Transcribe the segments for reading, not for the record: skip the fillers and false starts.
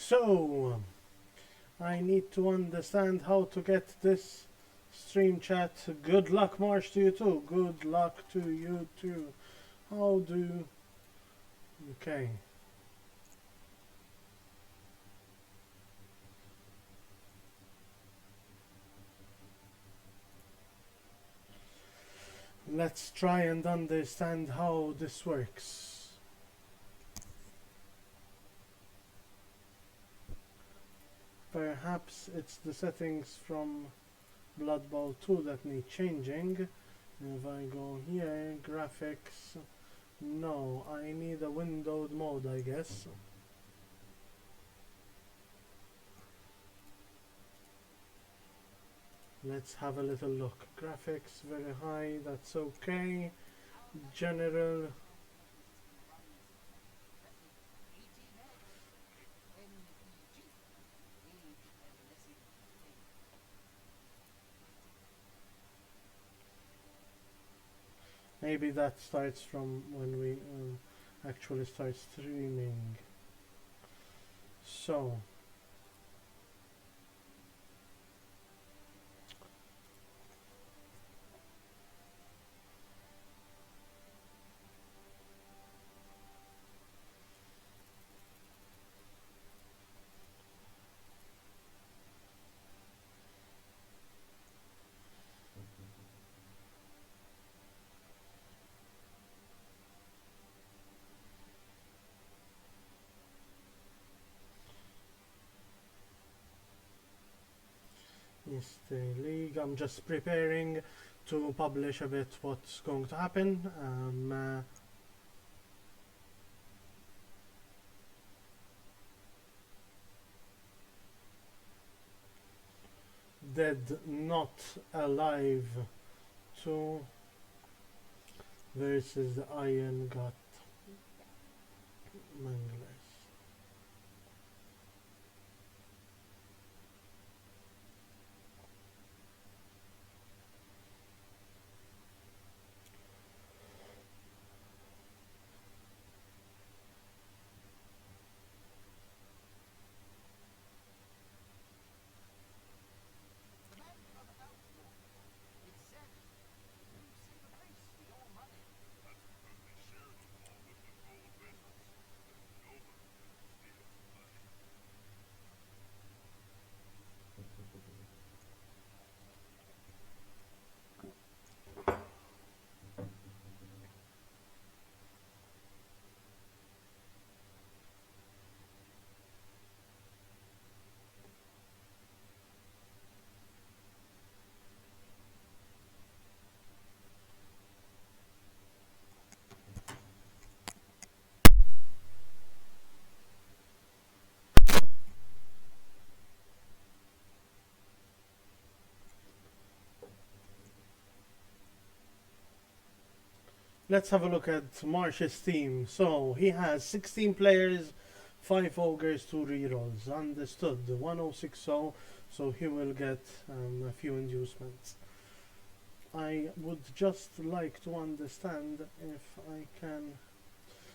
So, I need to understand how to get this stream chat. Good luck, Marsh, to you too. Good luck to you too. How do... Okay. Let's try and understand how this works. Perhaps it's the settings from Blood Bowl 2 that need changing. If I go here, graphics, no, I need a windowed mode, I guess. Let's have a little look. Graphics very high, that's okay. General, maybe that starts from when we actually start streaming. So, is the league. I'm just preparing to publish a bit what's going to happen. Dead Not Alive 2 versus the Iron Gut Manglers. Let's have a look at Marsh's team. So he has 16 players, 5 ogres, 2 rerolls. Understood. 1060, so he will get a few inducements. I would just like to understand if I can.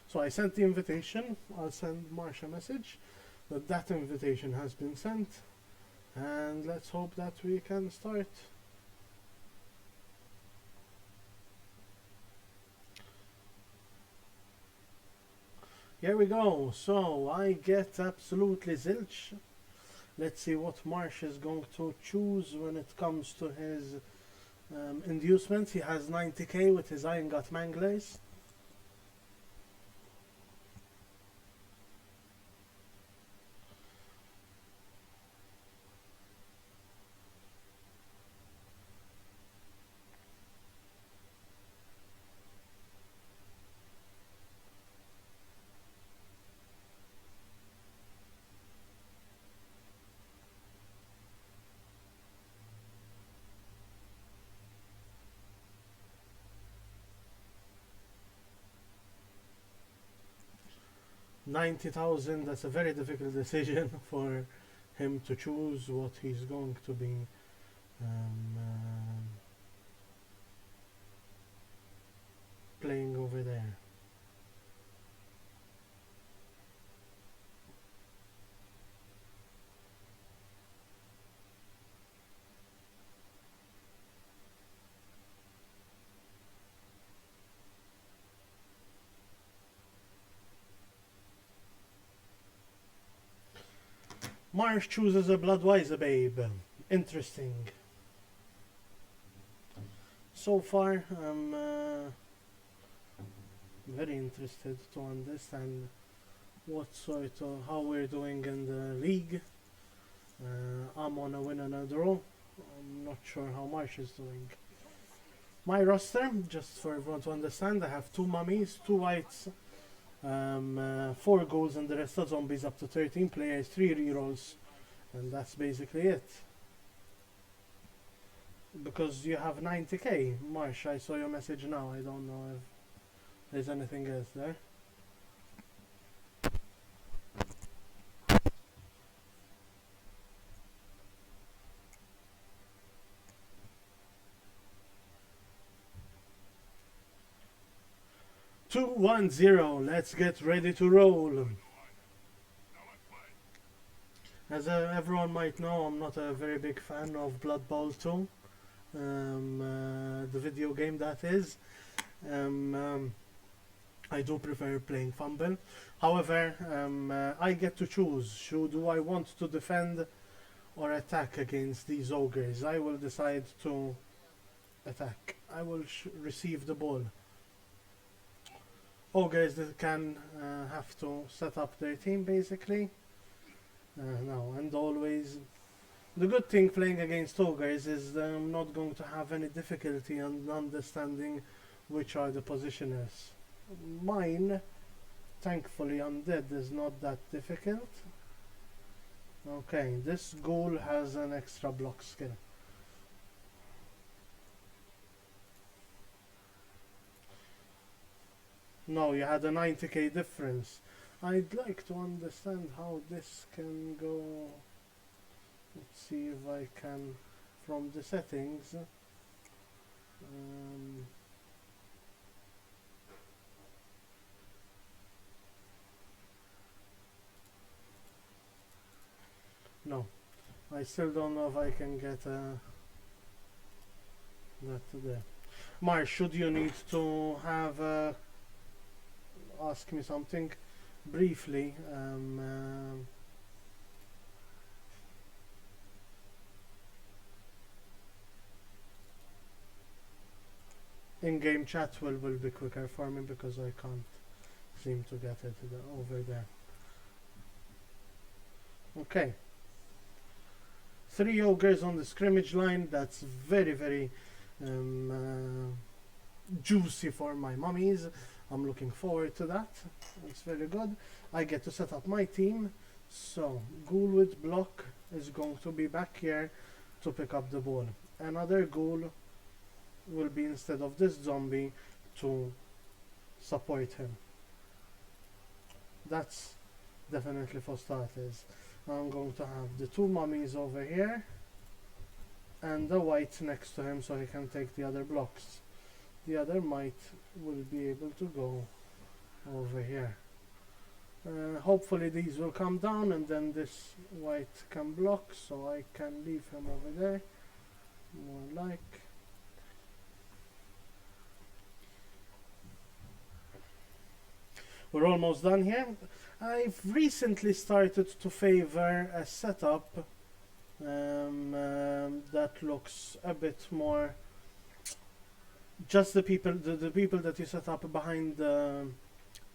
So I sent the invitation. I'll send Marsh a message that that invitation has been sent, and let's hope that we can start. Here we go. So I get absolutely zilch. Let's see what Marsh is going to choose when it comes to his inducements. He has 90k with his Iron Gut Manglers. $90,000, that's a very difficult decision for him to choose what he's going to be playing over there. Marsh chooses a Bloodweiser babe. Interesting. So far, I'm very interested to understand what sort of how we're doing in the league. I'm on a win and a draw. I'm not sure how Marsh is doing. My roster, just for everyone to understand, I have 2 mummies, 2 whites, 4 goals, and the rest are zombies up to 13 players, 3 rerolls, and that's basically it. Because you have 90k, Marsh, I saw your message now. I don't know if there's anything else there. Two, 1, 0. Let's get ready to roll. As everyone might know, I'm not a very big fan of Blood Bowl 2, the video game that is. I do prefer playing Fumble. However, I get to choose. Do I want to defend or attack against these ogres? I will decide to attack. I will receive the ball. Ogres that can have to set up their team basically. No, and always the good thing playing against ogres is that I'm not going to have any difficulty in understanding which are the positioners. Mine, thankfully Undead, is not that difficult. Okay, this ghoul has an extra block skill. No, you had a 90k difference. I'd like to understand how this can go. Let's see if I can, from the settings. No, I still don't know if I can get that there. Marsh, should you need to have ask me something briefly? In-game chat will be quicker for me because I can't seem to get it over there. Okay. 3 ogres on the scrimmage line. That's very juicy for my mummies. I'm looking forward to that. It's very good. I get to set up my team. So ghoul with block is going to be back here to pick up the ball. Another ghoul will be instead of this zombie to support him. That's definitely for starters. I'm going to have the 2 mummies over here and the white next to him so he can take the other blocks. The other mite will be able to go over here. Hopefully these will come down and then this white can block, so I can leave him over there. More like. We're almost done here. I've recently started to favor a setup that looks a bit more just the people that you set up behind the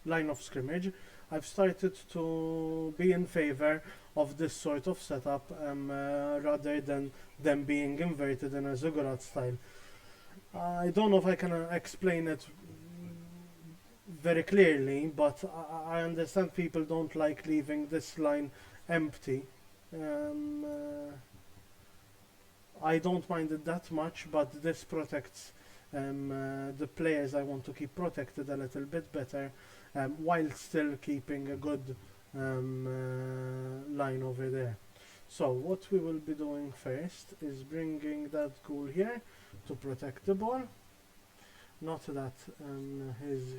line of scrimmage. I've started to be in favor of this sort of setup rather than them being inverted in a ziggurat style. I don't know if I can explain it very clearly, but I understand people don't like leaving this line empty. I don't mind it that much, but this protects the players I want to keep protected a little bit better, while still keeping a good line over there. So what we will be doing first is bringing that ghoul here to protect the ball. Not that his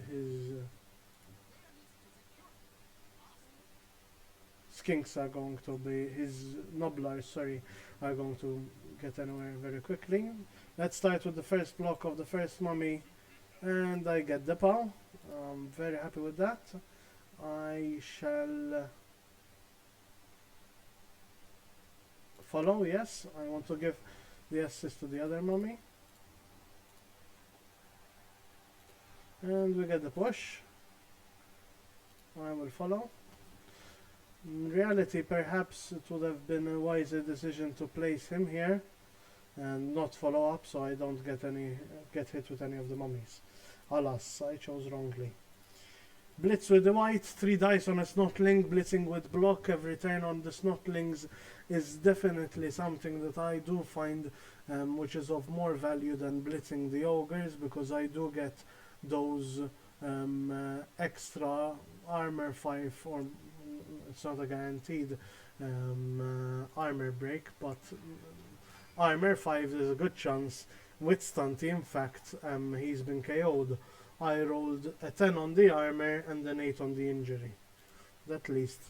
skinks are going to be, his nobblers, sorry, are going to get anywhere very quickly. Let's start with the first block of the first mummy, and I get the POW. I'm very happy with that. I shall follow, yes. I want to give the assist to the other mummy. And we get the push. I will follow. In reality, perhaps it would have been a wiser decision to place him here and not follow up, so I don't get hit with any of the mummies. Alas, I chose wrongly. Blitz with the white, 3 dice on a snotling, blitzing with block every turn on the snotlings is definitely something that I do find which is of more value than blitzing the ogres, because I do get those extra armor 5, or it's not a guaranteed armor break, but armor 5 is a good chance with stunty. In fact, he's been KO'd. I rolled a 10 on the armor and an 8 on the injury. At least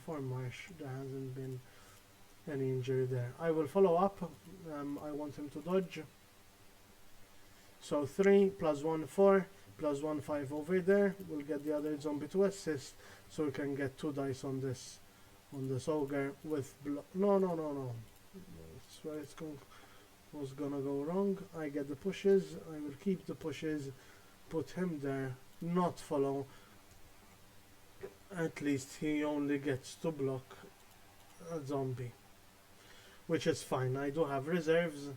for Marsh there hasn't been any injury there. I will follow up. I want him to dodge. So 3 plus 1 4 plus 1 5 over there. We'll get the other zombie to assist, so we can get 2 dice on this ogre with no. That's where it's was gonna go wrong. I get the pushes. I will keep the pushes. Put him there. Not follow. At least he only gets to block a zombie, which is fine. I do have reserves.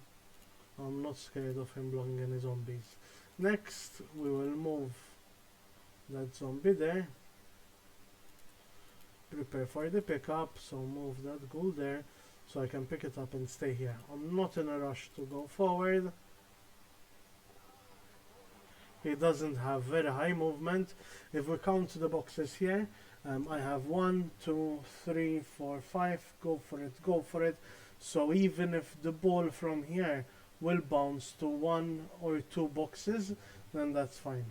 I'm not scared of him blocking any zombies. Next, we will move that zombie there. Prepare for the pickup, so move that ghoul there, so I can pick it up and stay here. I'm not in a rush to go forward. He doesn't have very high movement. If we count the boxes here, I have 1, 2, 3, 4, 5. Go for it. So even if the ball from here will bounce to 1 or 2 boxes, then that's fine.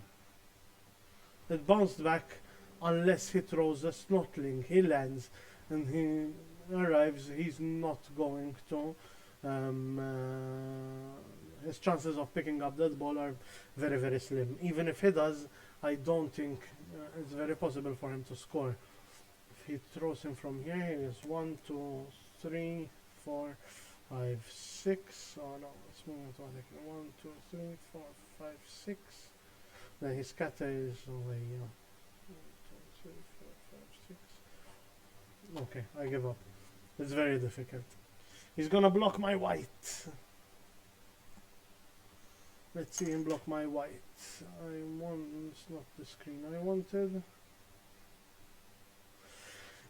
It bounced back unless he throws a snotling. He lands and he arrives. He's not going to. His chances of picking up that ball are very, very slim. Even if he does, I don't think it's very possible for him to score. If he throws him from here, he is 1, 2, 3, 4, 5, 6. Oh no, it's moving automatically. 1, 2, 3, 4, 5, 6. Then his scatter is away. 1, 2, 3, 4, 5, 6. Okay, I give up. It's very difficult. He's gonna block my white. Let's see him block my white. It's not the screen I wanted.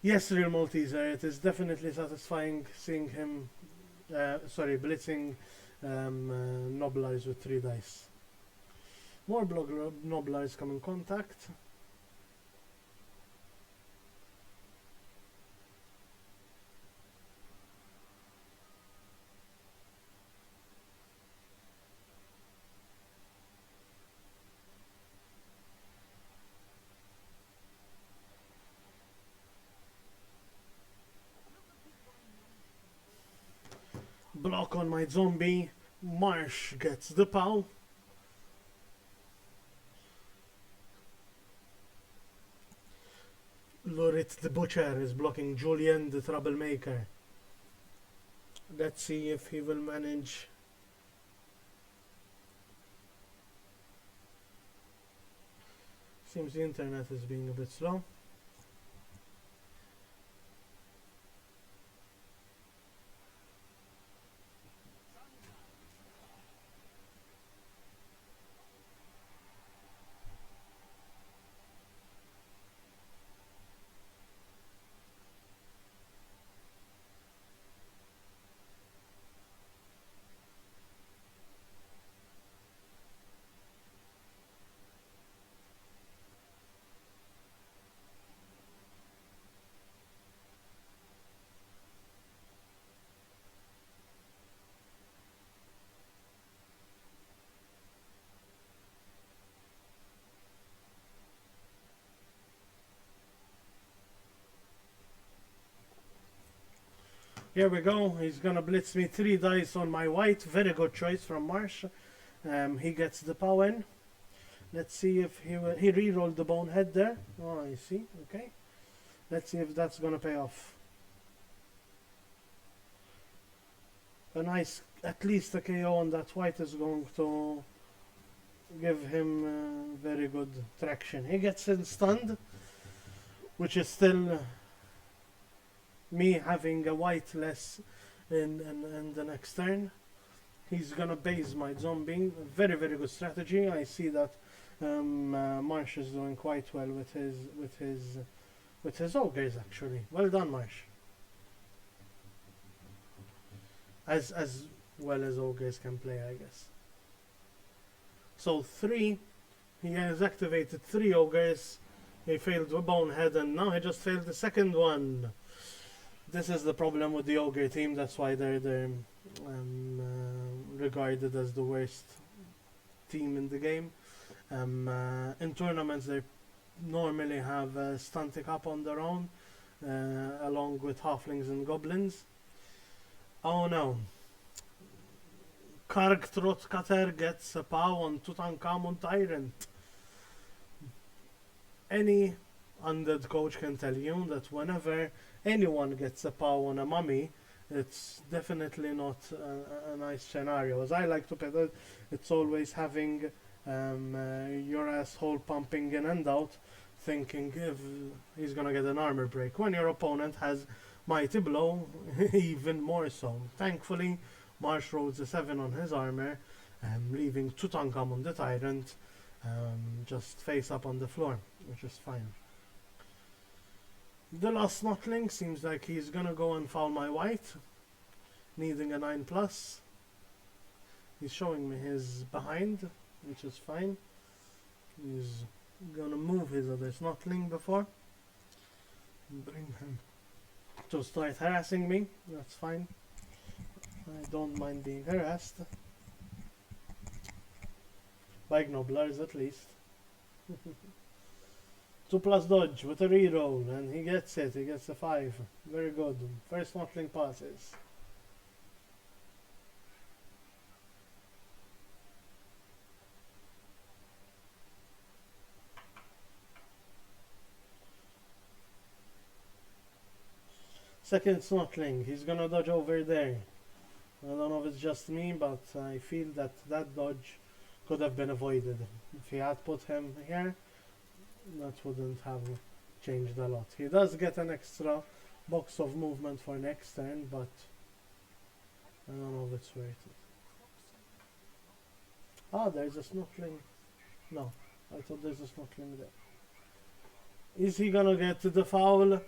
Yes, real Malteser, it is definitely satisfying seeing him, blitzing Noblars with 3 dice. More Noblars come in contact. Block on my zombie. Marsh gets the POW. Lurit the Butcher is blocking Julian the Troublemaker. Let's see if he will manage. Seems the internet is being a bit slow. Here we go. He's gonna blitz me 3 dice on my white. Very good choice from Marsh. He gets the POW in. Let's see if he re-rolled the bonehead there. Oh, I see. Okay. Let's see if that's gonna pay off. a nice, at least a KO, and that white is going to give him very good traction. He gets in stunned, which is still me having a white less in the next turn. He's gonna base my zombie. Very good strategy. I see that Marsh is doing quite well with his ogres actually. Well done, Marsh. As well as ogres can play, I guess. So 3, he has activated 3 ogres. He failed a bonehead, and now he just failed the second one. This is the problem with the ogre team. That's why they're regarded as the worst team in the game. In tournaments, they normally have stunting up on their own, along with halflings and goblins. Oh no. Kargtrot Kater gets a POW on Tutankhamun Tyrant. Any undead coach can tell you that whenever anyone gets a POW on a mummy, it's definitely not a nice scenario. As I like to put it, it's always having your asshole pumping in and out, thinking if he's gonna get an armor break, when your opponent has Mighty Blow, even more so. Thankfully, Marsh rolls a 7 on his armor, leaving Tutankhamun the Tyrant just face up on the floor, which is fine. The last Snotling seems like he's gonna go and foul my white, needing a 9+. He's showing me his behind, which is fine. He's gonna move his other Snotling before. Bring him to start harassing me. That's fine. I don't mind being harassed. By Gnoblars at least. 2+ dodge with a reroll, and he gets it. He gets a 5. Very good. First Snotling passes. Second Snotling, he's gonna dodge over there. I don't know if it's just me, but I feel that that dodge could have been avoided. If he had put him here, that wouldn't have changed a lot. He does get an extra box of movement for next turn, but I don't know if it's worth it. Ah, there's a Snotling. No, I thought there's a Snotling there. Is he gonna get the foul?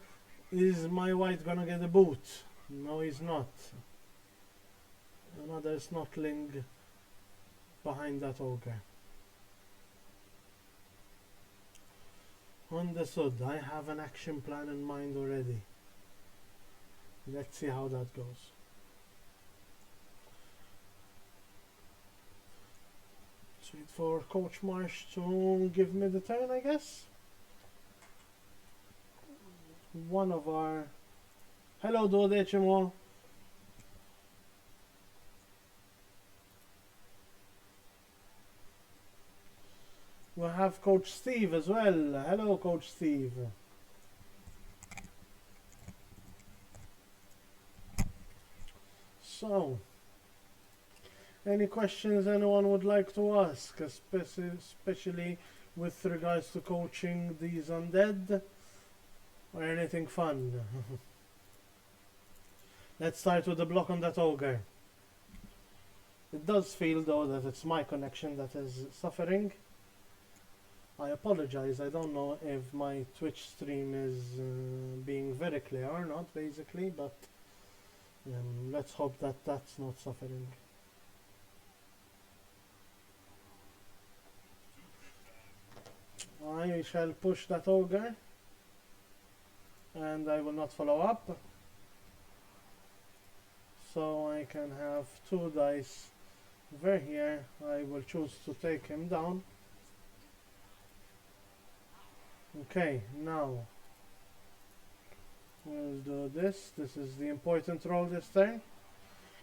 Is my white gonna get a boot? No, he's not. Another Snotling behind that ogre. Understood. I have an action plan in mind already. Let's see how that goes. Let's wait for Coach Marsh to give me the turn, I guess. One of our... Hello, Duodecimo. We have Coach Steve as well. Hello, Coach Steve. So, any questions anyone would like to ask, especially with regards to coaching these undead, or anything fun? Let's start with the block on that ogre. It does feel though that it's my connection that is suffering. I apologize, I don't know if my Twitch stream is being very clear or not, basically, but let's hope that that's not suffering. I shall push that ogre, and I will not follow up, so I can have 2 dice over here. I will choose to take him down. Okay, now we'll do this. This is the important roll this time.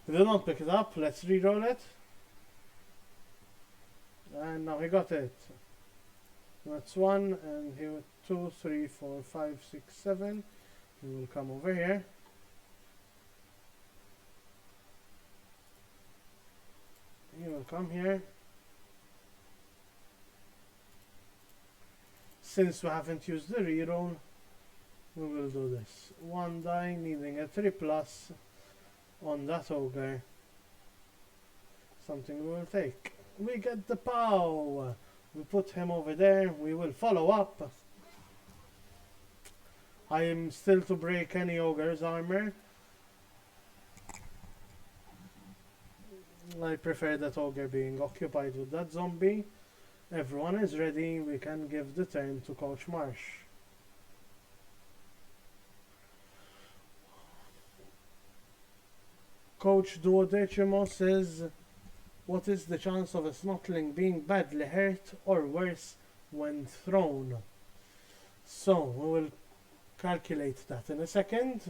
If they don't pick it up, let's re-roll it. And now he got it. That's 1, and here 2, 3, 4, 5, 6, 7. He will come over here. come here. Since we haven't used the reroll, we will do this. 1 die, needing a 3+ on that ogre. Something we will take. We get the POW! We put him over there, we will follow up. I am still to break any ogre's armor. I prefer that ogre being occupied with that zombie. Everyone is ready, we can give the turn to Coach Marsh. Coach Duodecimo says, what is the chance of a snotling being badly hurt or worse when thrown? So, we will calculate that in a second.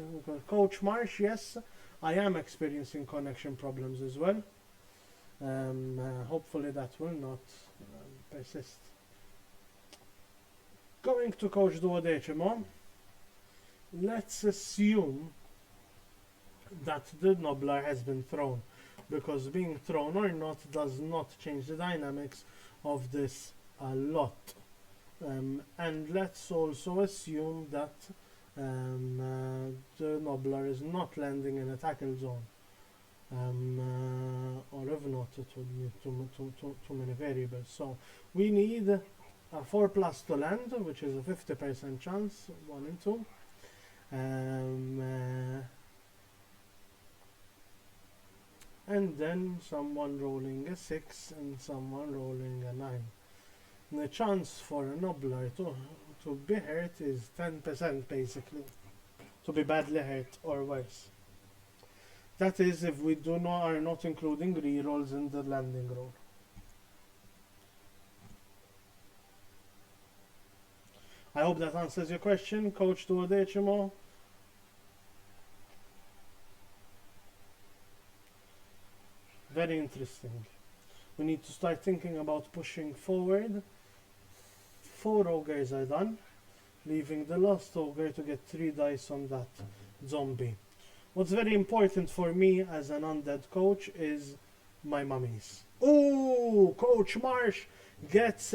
Coach Marsh, yes, I am experiencing connection problems as well. Hopefully that will not persist. Going to Coach Duodecimo, let's assume that the Nobbler has been thrown, because being thrown or not does not change the dynamics of this a lot. And let's also assume that the Nobbler is not landing in a tackle zone. Or if not, it would need too many variables. So we need a 4+ to land, which is a 50% chance, 1 and 2. And then someone rolling a 6 and someone rolling a 9. And the chance for a Nobbler to be hurt is 10% basically, to be badly hurt or worse. That is if we are not including rerolls in the landing roll. I hope that answers your question, Coach Duodecimo. Very interesting. We need to start thinking about pushing forward. 4 ogres are done, leaving the last ogre to get 3 dice on that zombie. What's very important for me as an undead coach is my mummies. Oh, Coach Marsh gets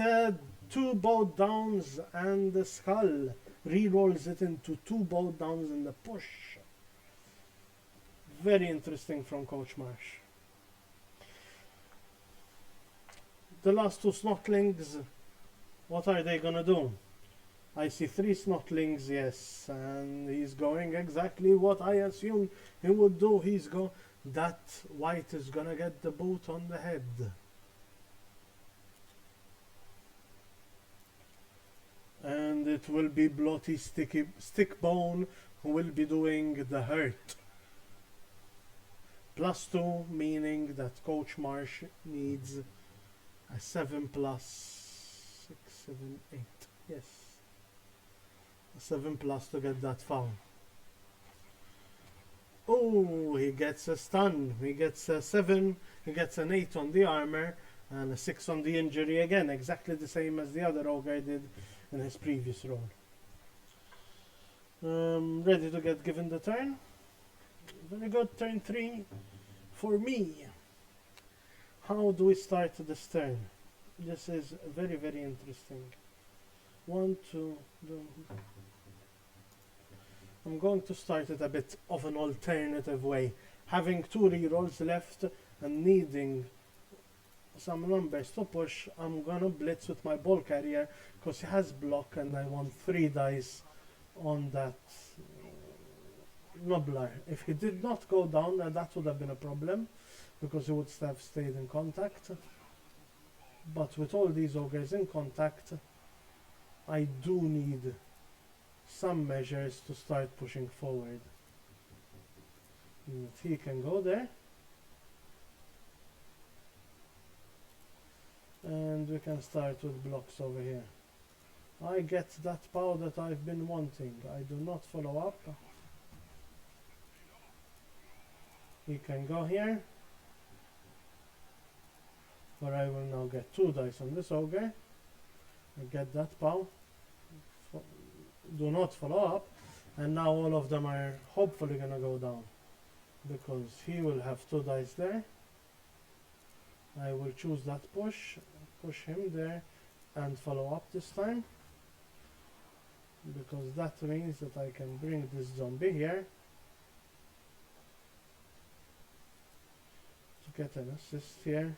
2 bow downs and a skull. Rerolls it into 2 bow downs and a push. Very interesting from Coach Marsh. The last 2 snotlings, what are they gonna do? I see 3 snotlings, yes, and he's going exactly what I assumed he would do. That white is gonna get the boot on the head. And it will be bloody stick bone who will be doing the hurt. +2, meaning that Coach Marsh needs a 7 + 6, 7, 8. Yes. 7+ to get that foul. Oh, he gets a stun. He gets a 7. He gets an 8 on the armor and a 6 on the injury again, exactly the same as the other ogre did in his previous roll. Ready to get given the turn. Very good. Turn 3 for me. How do we start this turn? This is very, very interesting. 1, 2. I'm going to start it a bit of an alternative way. Having 2 rerolls left and needing some numbers to push, I'm gonna blitz with my ball carrier because he has block and I want 3 dice on that Nobbler. If he did not go down, that would have been a problem because he would have stayed in contact. But with all these ogres in contact, I do need some measures to start pushing forward. And he can go there. And we can start with blocks over here. I get that power that I've been wanting. I do not follow up. He can go here, where I will now get 2 dice on this ogre. I get that power. Do not follow up, and now all of them are hopefully gonna go down because he will have 2 dice there. I will choose that push him there and follow up this time, because that means that I can bring this zombie here to get an assist here,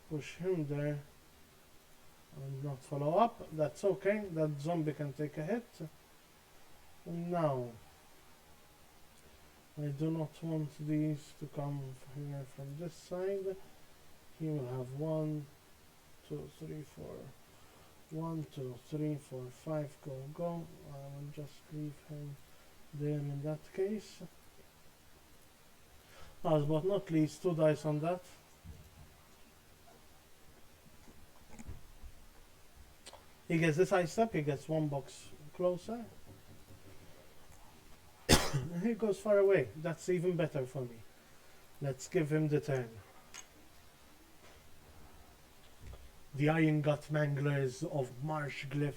push him there and not follow up. That's okay, that zombie can take a hit. And now I do not want these to come here from this side. He will have 1, 2, 3, 4. 1, 2, 3, 4, 5. Go. I will just leave him there in that case. Last but not least, 2 dice on that. He gets this ice up, he gets 1 box closer. He goes far away. That's even better for me. Let's give him the turn. The Iron Gut Manglers of MarshGlyph.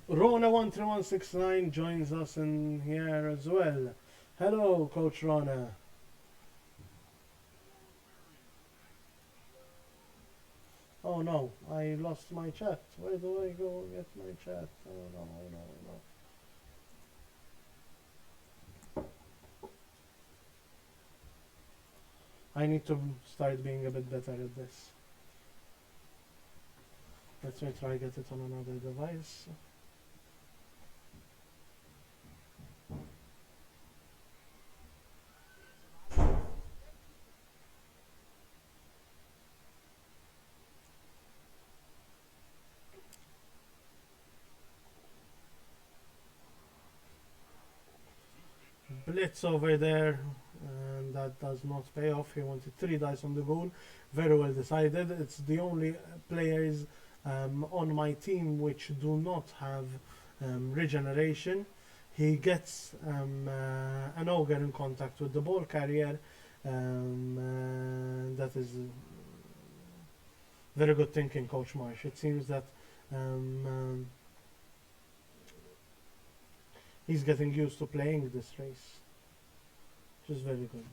Rona13169 joins us in here as well. Hello, Coach Rona. Oh no, I lost my chat. Where do I go get my chat? Oh no. I need to start being a bit better at this. Let me try get it on another device. Blitz over there, and that does not pay off. He wanted 3 dice on the goal. Very well decided. It's the only players on my team which do not have regeneration. He gets an ogre in contact with the ball carrier. That is very good thinking, Coach Marsh. It seems that he's getting used to playing this race, which is very good.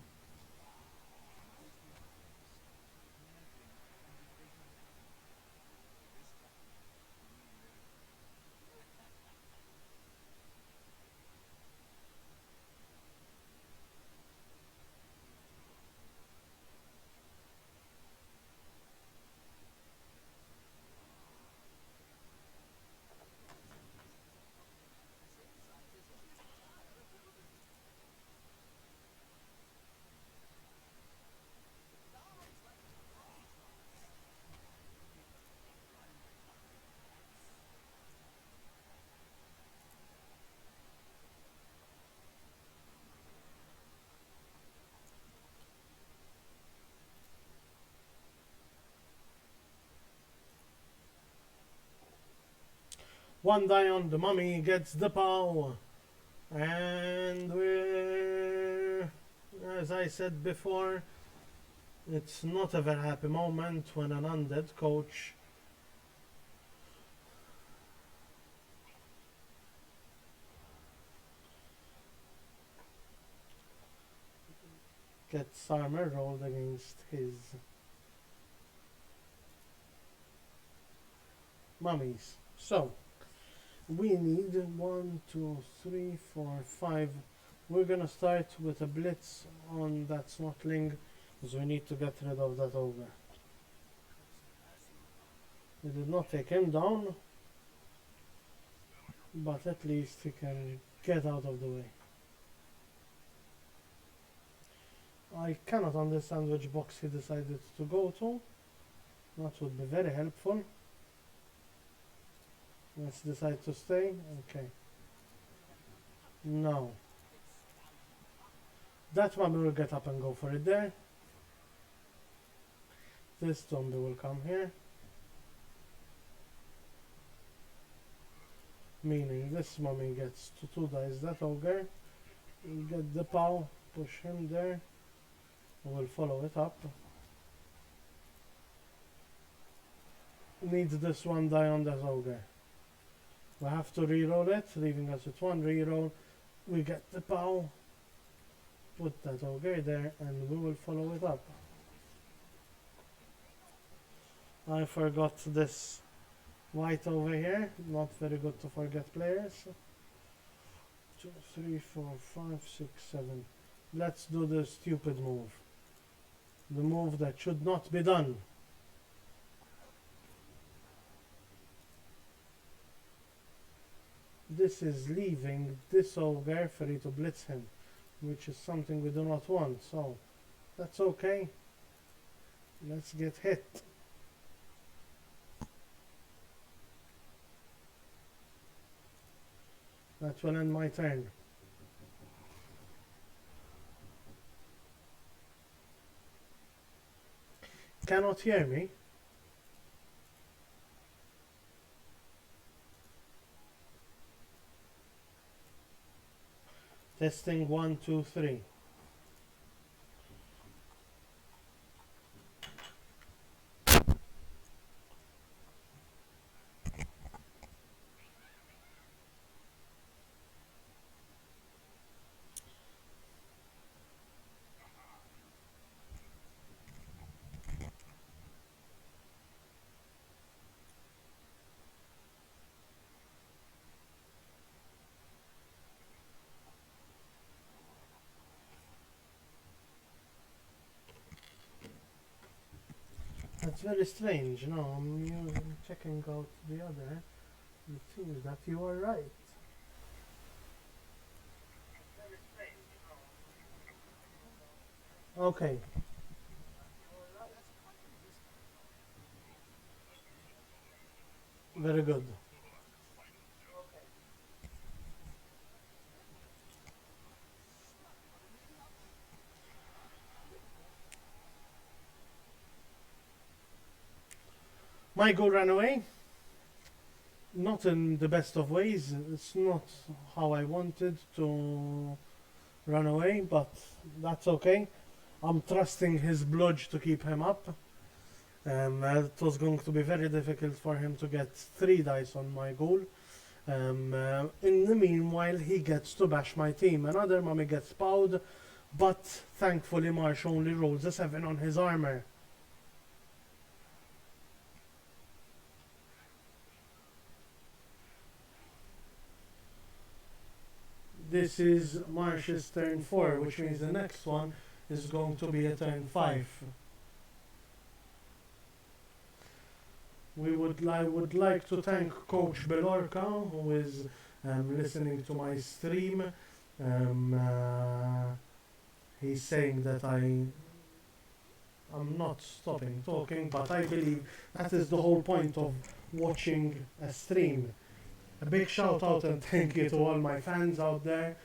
One die on the mummy gets the power, and we're, as I said before, it's not a very happy moment when an undead coach gets armor rolled against his mummies. So we need 1, 2, 3, 4, 5. We're gonna start with a blitz on that snotling, because we need to get rid of that ogre. We did not take him down, but at least he can get out of the way. I cannot understand which box he decided to go to. That would be very helpful. Let's decide to stay. Okay. No. That one will get up and go for it there. This zombie will come here. Meaning this mummy gets to 2 dice that ogre. We'll get the pow, push him there. We'll follow it up. Needs this 1 die on that ogre. We have to reroll it, leaving us with one reroll. We get the bow, put that ogre there, and we will follow it up. I forgot this white over here, not very good to forget players. 2, 3, 4, 5, 6, 7. Let's do the stupid move. The move that should not be done. This is leaving this ogre free to blitz him, which is something we do not want, so that's okay. Let's get hit. That will end my turn. Cannot hear me. Testing 1, 2, 3. That's very strange. No, I'm checking out the other. It seems that you are right. Okay. Very good. My goal ran away. Not in the best of ways. It's not how I wanted to run away, but that's okay. I'm trusting his bludge to keep him up. It was going to be very difficult for him to get 3 dice on my goal. In the meanwhile, he gets to bash my team. Another mummy gets bowed, but thankfully Marsh only rolls a 7 on his armor. This is Marsh's turn 4, which means the next one is going to be a turn 5. I would like to thank Coach Belorca, who is listening to my stream. He's saying that I'm not stopping talking, but I believe that is the whole point of watching a stream. A big shout out and thank you to all my fans out there.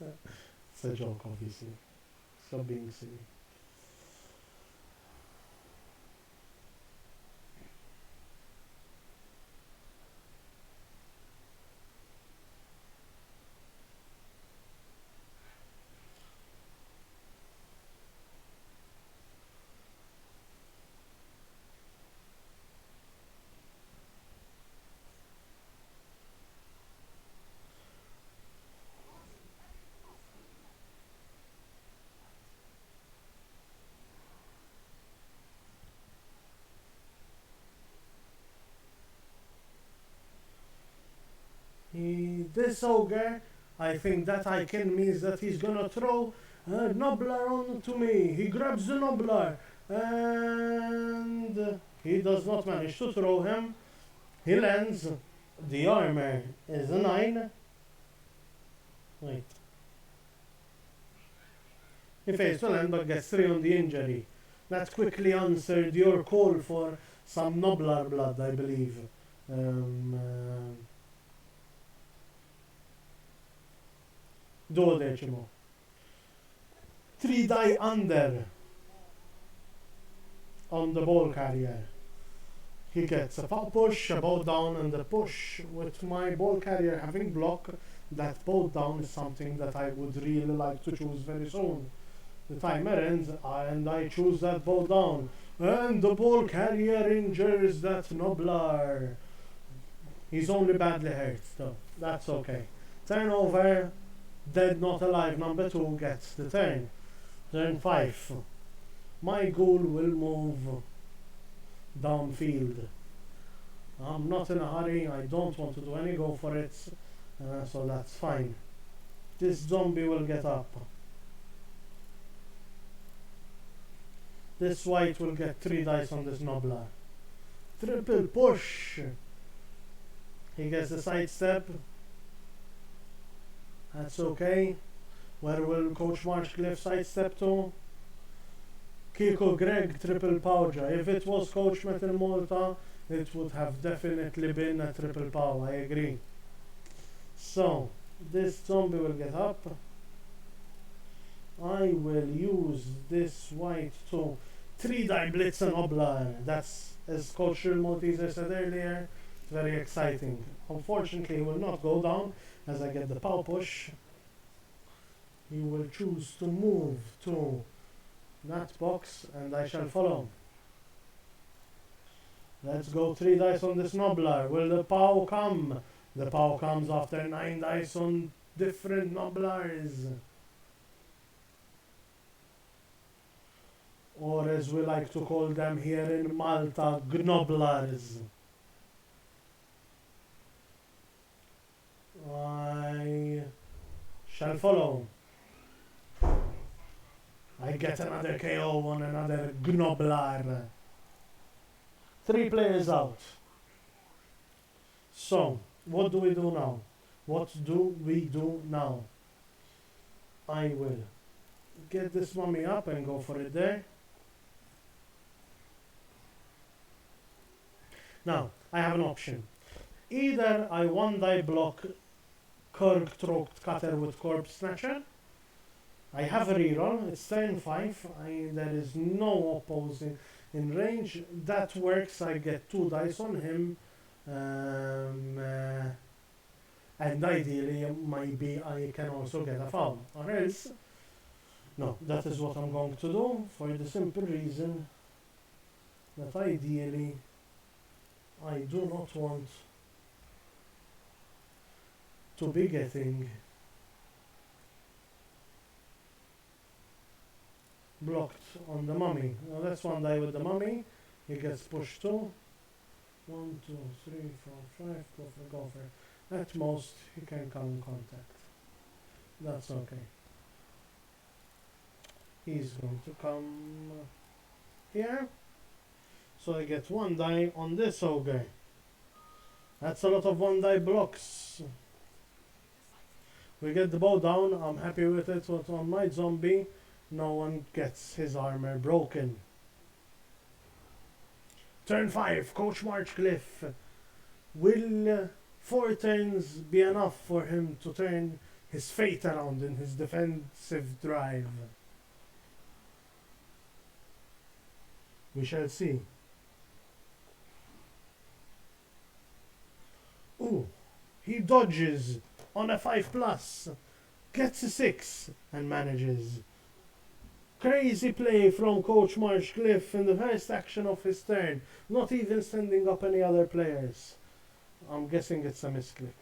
It's a joke, obviously. Stop being silly. This ogre, I think that icon means that he's gonna throw a Nobbler onto me. He grabs the Nobbler and he does not manage to throw him. He lands. The armor is a 9. Wait. He fails to land but gets 3 on the injury. That quickly answered your call for some Nobbler blood, I believe. 12. 3 die under on the ball carrier. He gets a push, a bow down, and a push. With my ball carrier having block, that bow down is something that I would really like to choose very soon. The timer ends and I choose that bow down. And the ball carrier injures that Nobbler. He's only badly hurt, though. That's okay. Turn over. Dead not alive. Number 2 gets the turn. Turn 5. My ghoul will move downfield. I'm not in a hurry. I don't want to do any go for it. So that's fine. This zombie will get up. This white will get 3 dice on this Noblar. Triple push. He gets a sidestep. That's okay. Where will Coach MarshGlyph sidestep to? Kiko Greg triple Pauja. If it was Coach Metal Malta, it would have definitely been a triple pow. I agree. So, this zombie will get up. I will use this white to 3-die blitz and Oblar. That's, as Coach Malteser said earlier, very exciting. Unfortunately, he will not go down as I get the pow push. He will choose to move to that box and I shall follow. Let's go 3 dice on this Noblar. Will the pow come? The pow comes after 9 dice on different Noblars. Or as we like to call them here in Malta, Gnoblars. I shall follow. I get another KO on another Gnoblar. 3 players out. So, what do we do now? What do we do now? I will get this mummy up and go for it there. Now, I have an option. Either I 1-die block Kurg Throat Cutter with Corpse Snatcher. I have a reroll, it's turn 5, there is no opposing in range. That works, I get 2 dice on him. And ideally, maybe I can also get a foul. Or else, no, that is what I'm going to do for the simple reason that ideally I do not want to be getting blocked on the mummy. Now that's 1 die with the mummy. He gets pushed 2. 1, 2, 3, 4, 5. Go for. At most, he can come in contact. That's okay. He's going to come here. So I get 1 die on this ogre. That's a lot of 1-die blocks. We get the bow down. I'm happy with it. But on my zombie, no one gets his armor broken. Turn 5, Coach MarshGlyph. Will 4 turns be enough for him to turn his fate around in his defensive drive? We shall see. Ooh, he dodges on a 5+, gets a 6 and manages. Crazy play from Coach MarshGlyph in the first action of his turn, not even sending up any other players. I'm guessing it's a misclick.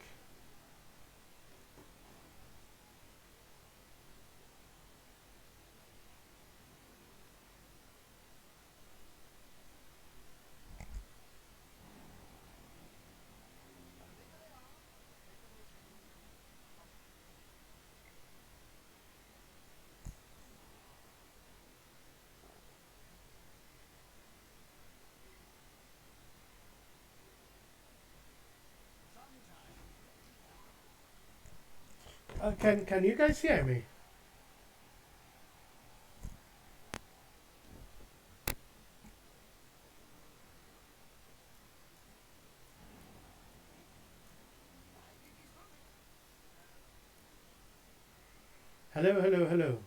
Can you guys hear me? Hello, hello, hello.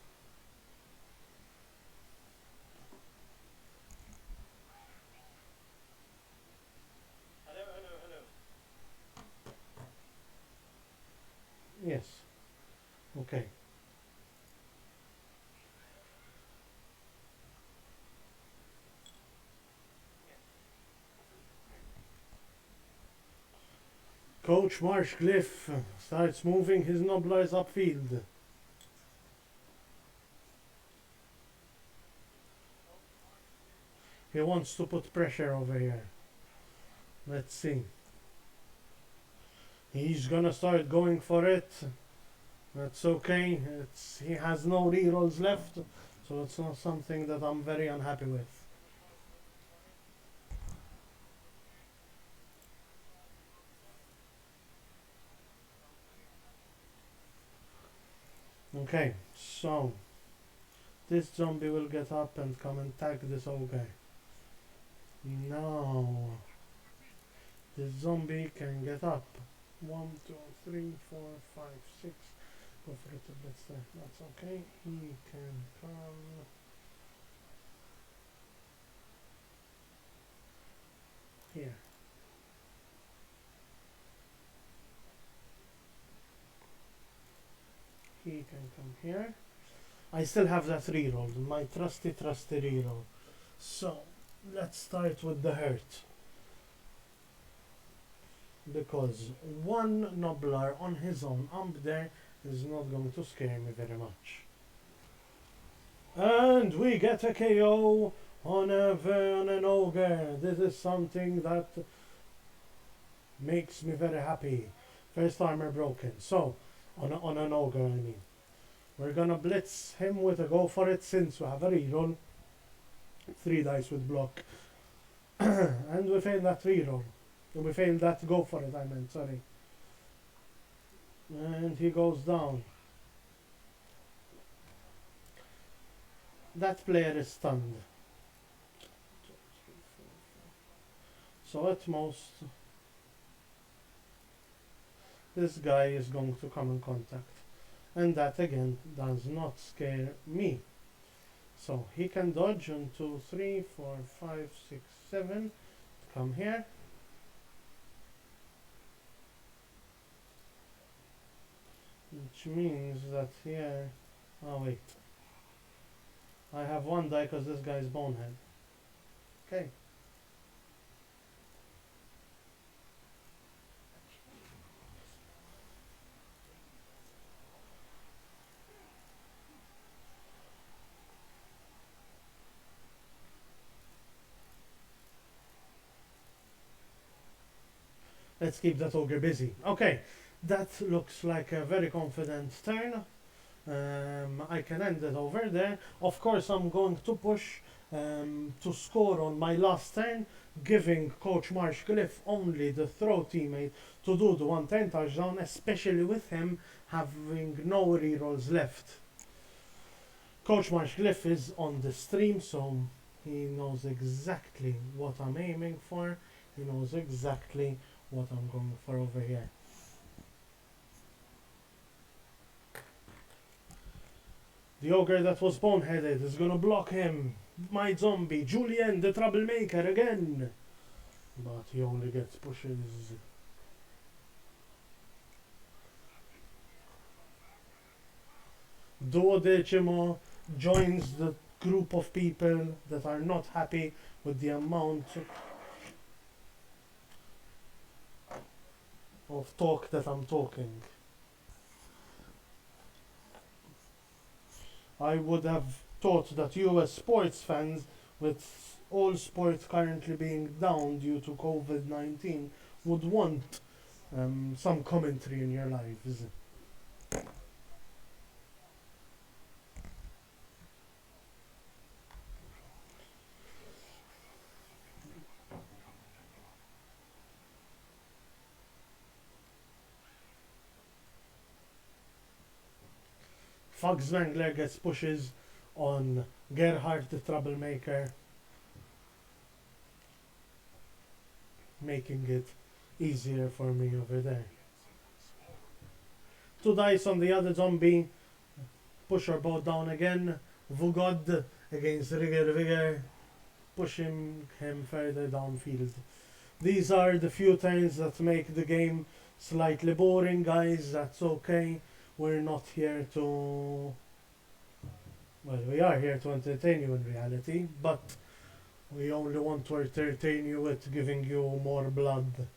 Hello, hello, hello. Yes. Okay. Coach MarshGlyph starts moving his nobblers upfield. He wants to put pressure over here. Let's see. He's gonna start going for it. That's okay. He has no rerolls left, so it's not something that I'm very unhappy with. Okay, so this zombie will get up and come and tag this ogre. Now this zombie can get up. 1, 2, 3, 4, 5, 6. Go for it a bit there. That's okay. He can come here. He can come here. I still have that reroll, my trusty reroll. So let's start with the hurt. Because one nobbler on his own up there is not going to scare me very much. And we get a KO on an ogre. This is something that makes me very happy. First armor broken. So, on an ogre, I mean. We're gonna blitz him with a go for it since we have a reroll. 3 dice with block. And we failed that reroll. We failed that go for it, I meant, sorry. And he goes down. That player is stunned. So at most, this guy is going to come in contact. And that again does not scare me. So he can dodge 1, 2, 3, 4, 5, 6, 7. Come here. Which means that here... Oh wait. I have 1 die because this guy is bonehead. Okay. Let's keep that ogre busy. Okay, that looks like a very confident turn. I can end it over there. Of course, I'm going to push to score on my last turn, giving Coach MarshGlyph only the throw teammate to do the 1-turn touchdown, especially with him having no rerolls left. Coach MarshGlyph is on the stream, so he knows exactly what I'm aiming for. He knows exactly what I'm going for over here. The ogre that was boneheaded is gonna block him. My zombie, Julian the troublemaker again. But he only gets pushes. Duodecimo joins the group of people that are not happy with the amount of talk that I'm talking. I would have thought that you as sports fans, with all sports currently being down due to COVID-19, would want some commentary in your lives. Fox Wrangler gets pushes on Gerhard the troublemaker, making it easier for me over there. 2 dice on the other zombie. Push our boat down again. Vugod against Rigger, pushing him further downfield. These are the few turns that make the game slightly boring, guys. That's okay. We're not here to... Well, we are here to entertain you in reality, but we only want to entertain you with giving you more blood.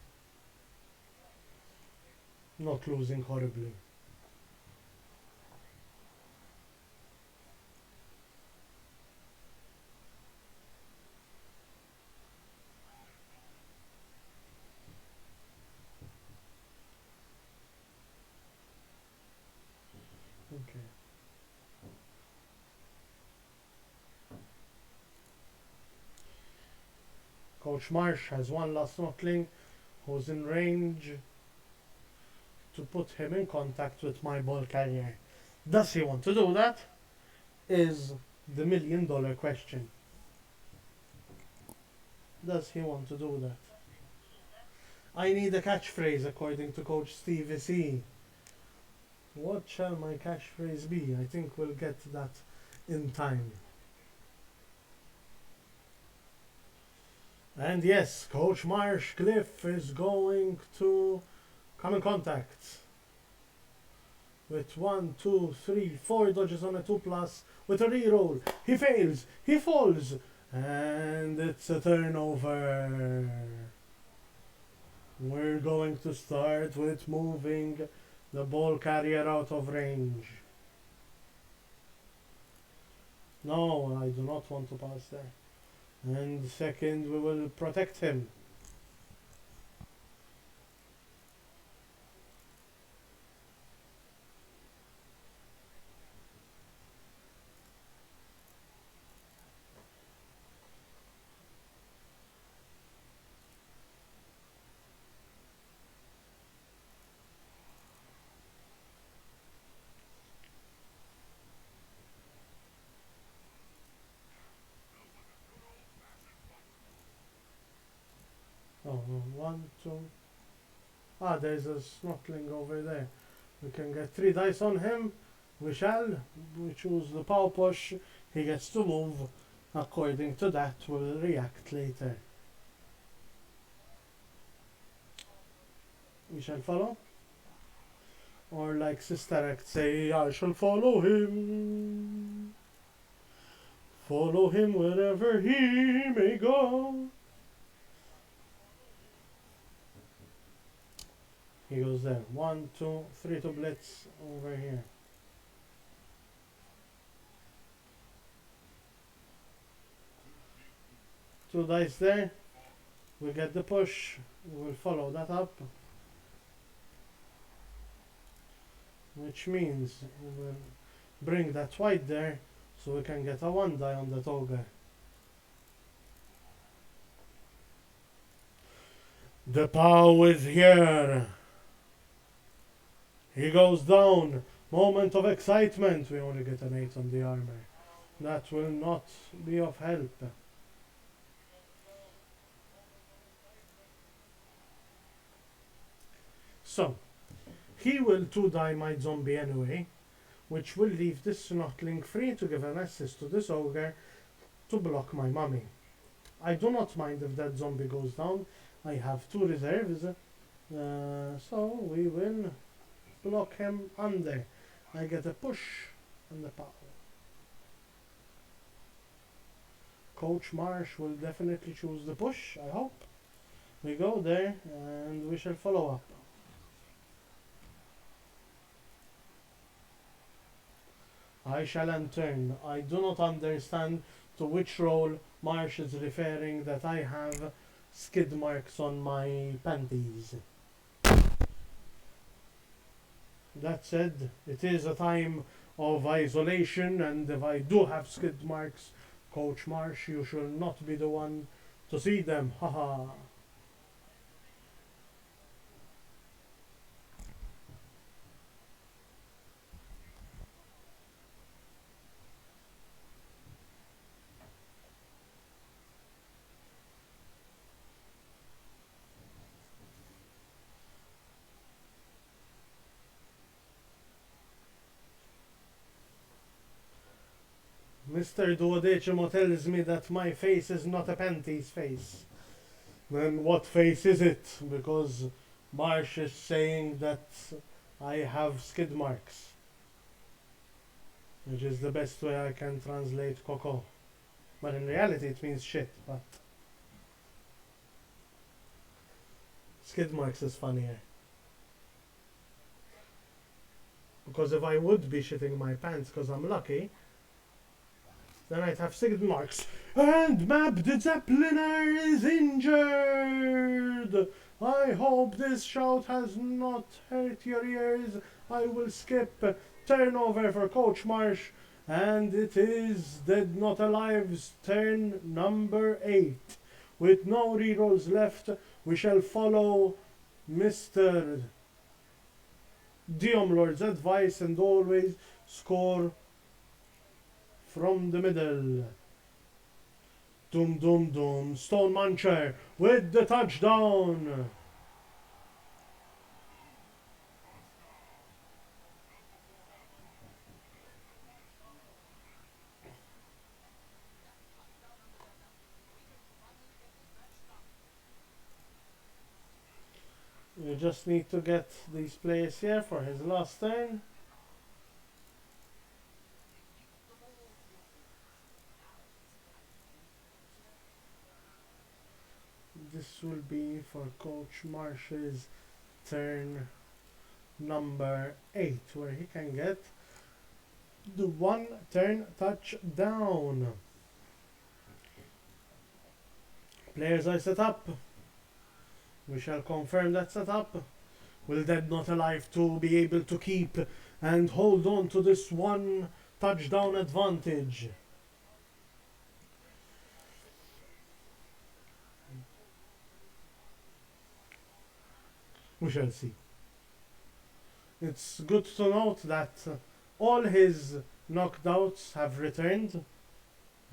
Not losing horribly. Okay. Coach Marsh has one last Notling who's in range to put him in contact with my ball carrier. Does he want to do that? Is the $1,000,000 question. Does he want to do that? I need a catchphrase according to Coach Stevie C. What shall my catchphrase be? I think we'll get that in time. And yes, Coach MarshGlyph is going to come in contact with 1, 2, 3, 4 dodges on a 2+ with a reroll. He fails, he falls, and it's a turnover. We're going to start with moving the ball carrier out of range. No, I do not want to pass there. And second, we will protect him. Oh, 1, 2. Ah, there's a Snotling over there. We can get 3 dice on him. We shall. We choose the power push. He gets to move. According to that, we'll react later. We shall follow. Or like Sister Act say, I shall follow him. Follow him wherever he may go. He goes there. 1, 2, 3 to blitz over here. Two dice there. We get the push. We'll follow that up. Which means we'll bring that white there so we can get a 1 die on the ogre. The POW is here. He goes down. Moment of excitement. We only get an 8 on the armor. That will not be of help. So, he will 2-die my zombie anyway, which will leave this Snotling free to give an assist to this ogre to block my mummy. I do not mind if that zombie goes down. I have 2 reserves, so we will block him under. I get a push and the power. Coach Marsh will definitely choose the push, I hope. We go there and we shall follow up. I shall turn. I do not understand to which role Marsh is referring that I have skid marks on my panties. That said, it is a time of isolation, and if I do have skid marks, Coach Marsh, you shall not be the one to see them. Haha. Mr. Duodecimo tells me that my face is not a panties face. Then what face is it? Because Marsh is saying that I have skid marks. Which is the best way I can translate Coco. But in reality it means shit, but skid marks is funnier. Because if I would be shitting my pants because I'm lucky, then I'd have 6 marks. And Map the Zeppeliner is injured! I hope this shout has not hurt your ears. I will skip. Turnover for Coach Marsh. And it is Dead Not Alive's turn number 8. With no rerolls left, we shall follow Mr. Diomlord's advice and always score from the middle. Doom, doom, doom. Stone Muncher with the touchdown. You just need to get these players here for his last turn. This will be for Coach Marsh's turn number 8, where he can get the 1 turn touchdown. Players are set up. We shall confirm that setup. Will Dead Not Alive 2 be able to keep and hold on to this 1 touchdown advantage? We shall see. It's good to note that all his knockouts have returned.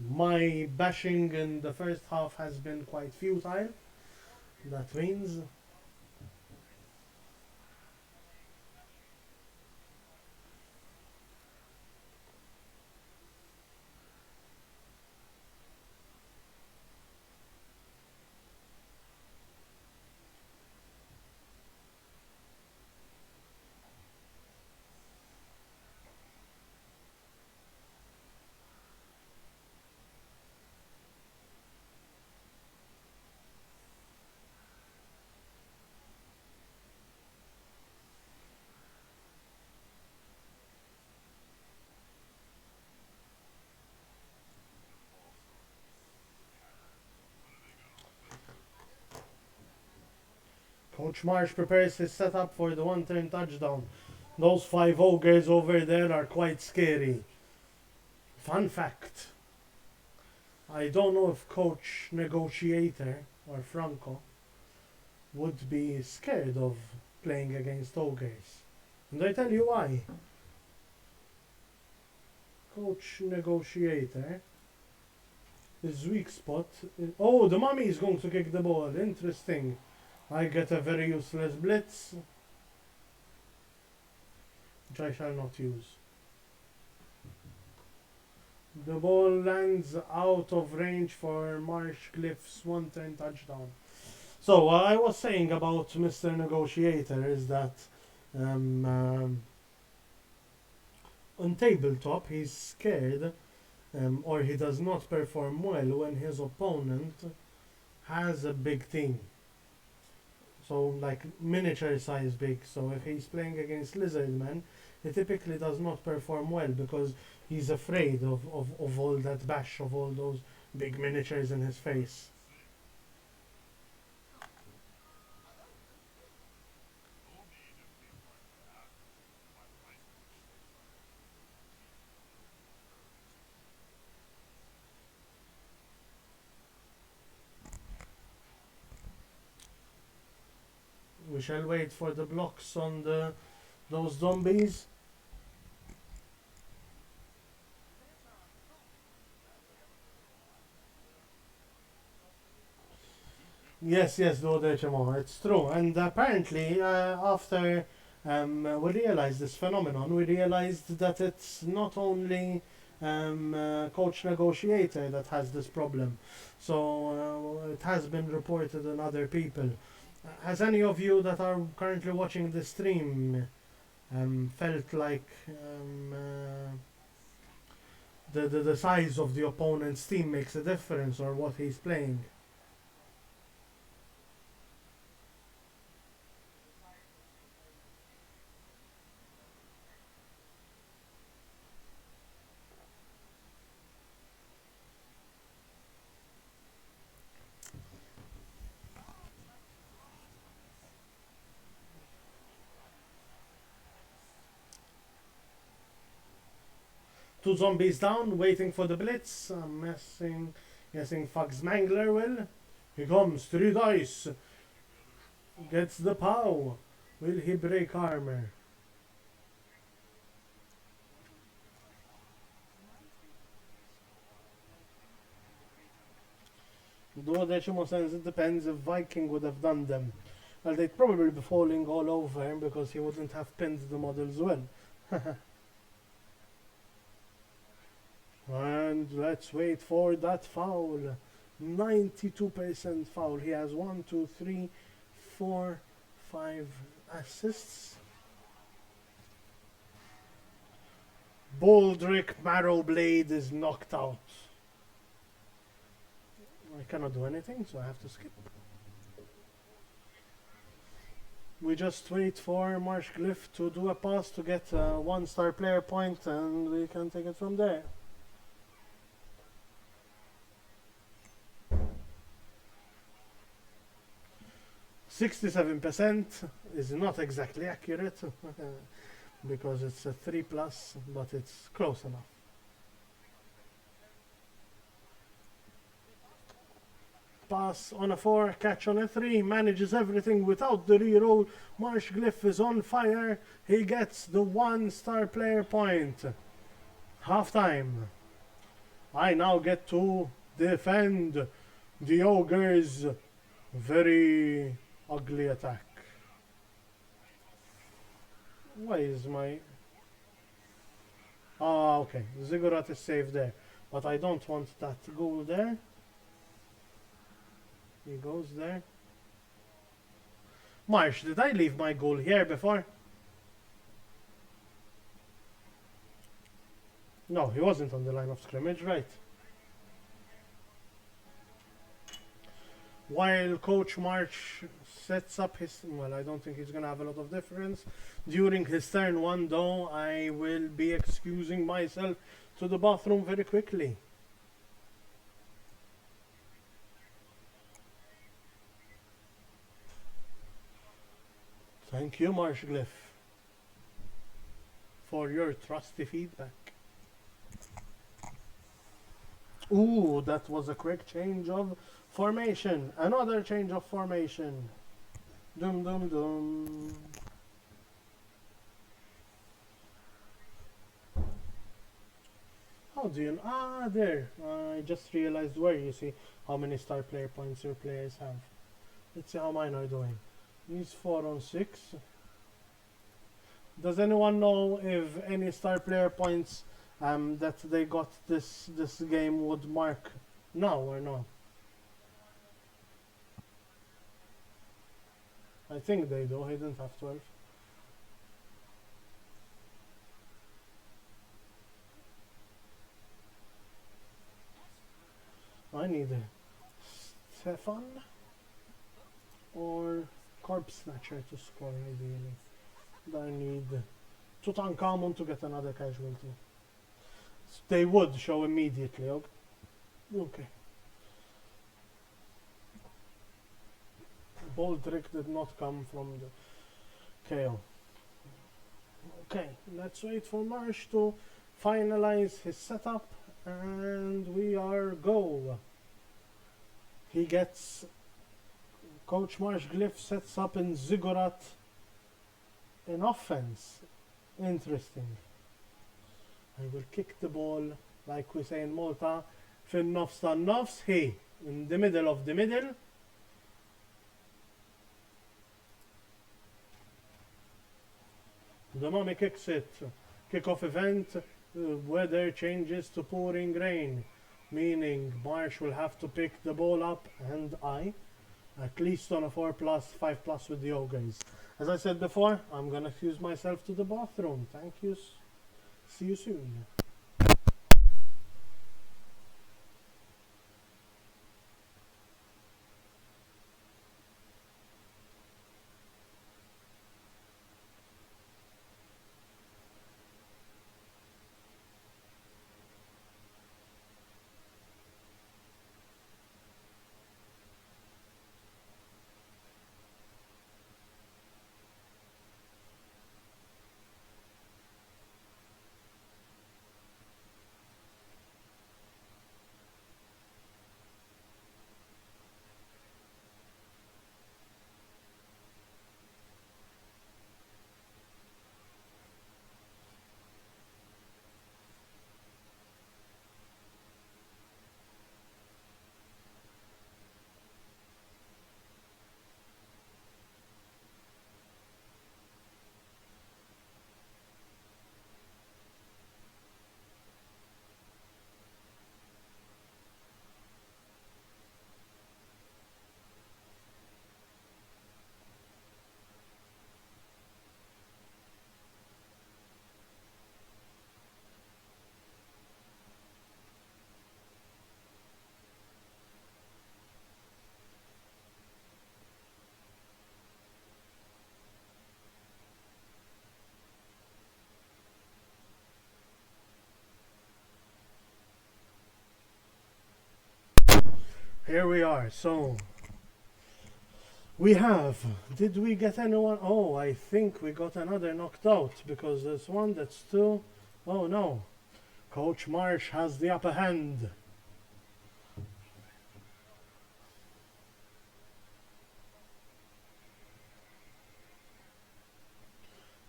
My bashing in the first half has been quite futile. That means Coach Marsh prepares his setup for the 1 turn touchdown. Those 5 ogres over there are quite scary. Fun fact. I don't know if Coach Negotiator or Franco would be scared of playing against ogres. And I tell you why. Coach Negotiator, his weak spot. Oh, the mummy is going to kick the ball. Interesting. I get a very useless blitz, which I shall not use. The ball lands out of range for MarshGlyph's 1 turn touchdown. So what I was saying about Mr. Negotiator is that on tabletop he's scared or he does not perform well when his opponent has a big team. So like miniature size big. So if he's playing against Lizardmen, he typically does not perform well because he's afraid of all that bash, of all those big miniatures in his face. We shall wait for the blocks on those zombies. Yes, Duodecimo, it's true. And apparently, after we realized this phenomenon, we realized that it's not only Coach Negotiator that has this problem. So it has been reported in other people. Has any of you that are currently watching the stream felt like the size of the opponent's team makes a difference, or what he's playing? 2 zombies down, waiting for the blitz. I'm guessing Fox Mangler will. He comes, 3 dice. Gets the POW. Will he break armor? Duodecimo sense, it depends if Viking would have done them. Well, they'd probably be falling all over him because he wouldn't have pinned the models well. And let's wait for that foul. 92% foul. He has 1, 2, 3, 4, 5 assists. Baldric Marrowblade is knocked out. I cannot do anything, so I have to skip. We just wait for MarshGlyph to do a pass to get a 1-star player point, and we can take it from there. %67% is not exactly accurate because it's a 3+, but it's close enough. Pass on a 4, catch on a 3, manages everything without the reroll. MarshGlyph is on fire. He gets the 1-star player point. Half time. I now get to defend the Ogres' very ugly attack. Why is my... Ah, okay. Ziggurat is safe there. But I don't want that goal there. He goes there. Marsh, did I leave my goal here before? No, he wasn't on the line of scrimmage, right? While Coach March sets up his... Well, I don't think he's going to have a lot of difference. During his turn 1, though, I will be excusing myself to the bathroom very quickly. Thank you, MarshGlyph, for your trusty feedback. Ooh, that was a quick change of formation. Another change of formation. Dum dum dum. How do you... Ah, there. I just realized where you see how many star player points your players have. Let's see how mine are doing. He's 4 on 6. Does anyone know if any star player points that they got this game would mark now or not? I think they do. He didn't have 12. I need Stefan or Corpse Snatcher to score ideally. I need Tutankhamun to get another casualty. They would show immediately. Okay. Baldric did not come from the KO. Okay, let's wait for Marsh to finalize his setup, and we are go. He gets... Coach MarshGlyph sets up in Ziggurat in offense. Interesting. I will kick the ball, like we say in Malta, fin nofs tan nofs, hey, in the middle of the middle. The mommy kicks it. Kick-off event, weather changes to pouring rain, meaning Marsh will have to pick the ball up, and I, at least on a 4+, 5+ with the Ogres. As I said before, I'm gonna excuse myself to the bathroom. Thank you. See you soon. Here we are. So we have. Did we get anyone? Oh, I think we got another knocked out because there's one, that's two. Oh no. Coach Marsh has the upper hand.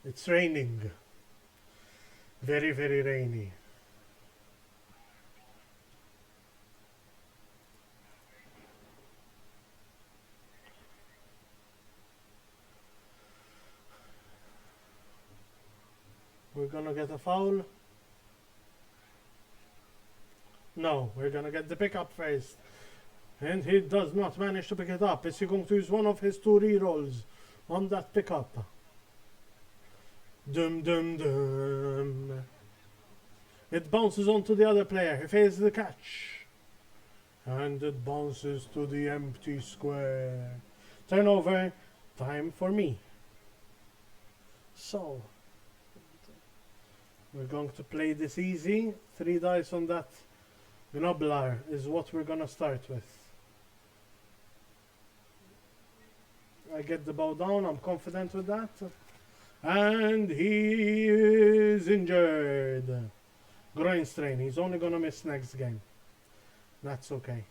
It's raining. Very, very rainy. We're gonna get a foul. No, we're gonna get the pickup first. And he does not manage to pick it up. Is he going to use one of his two rerolls on that pickup? Dum dum dum. It bounces onto the other player. He fails the catch. And it bounces to the empty square. Turnover. Time for me. So, we're going to play this easy. 3 dice on that Gnoblar is what we're gonna start with. I get the bow down, I'm confident with that. And he is injured. Groin strain, he's only gonna miss next game. That's okay.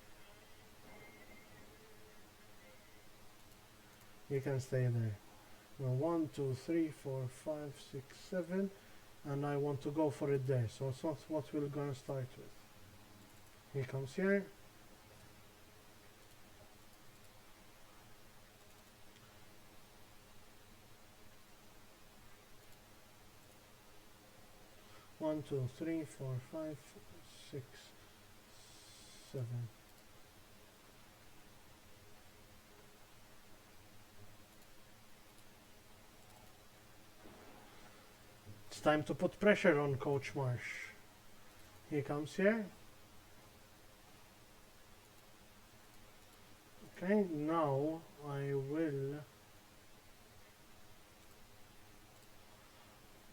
He can stay there. Well, 1, 2, 3, 4, 5, 6, 7. And I want to go for it there. So it's not what we're gonna start with. He comes here. One, two, three, 4, 5, 6, 7. It's time to put pressure on Coach Marsh. He comes here. Okay, now I will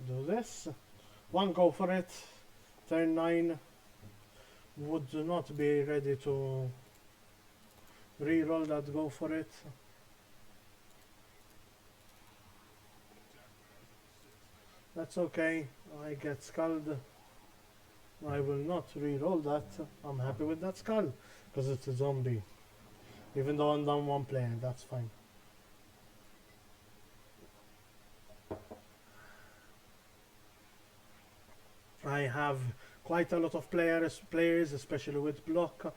do this. One go for it. Turn 9. Would not be ready to re-roll that go for it. That's okay. I get skulled. I will not re-roll that. I'm happy with that skull because it's a zombie. Even though I'm down one player, that's fine. I have quite a lot of players, especially with block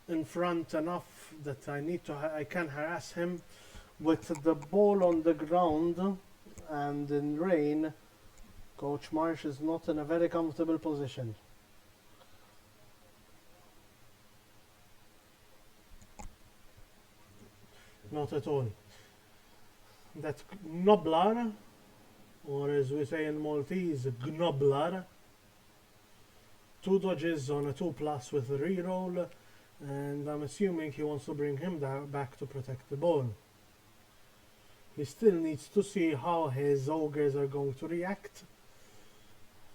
in front enough that I can harass him with the ball on the ground, and in rain, Coach Marsh is not in a very comfortable position. Not at all. That Gnoblar, or as we say in Maltese, Gnoblar, 2 dodges on a 2+ with a reroll, and I'm assuming he wants to bring him back to protect the ball. He still needs to see how his ogres are going to react.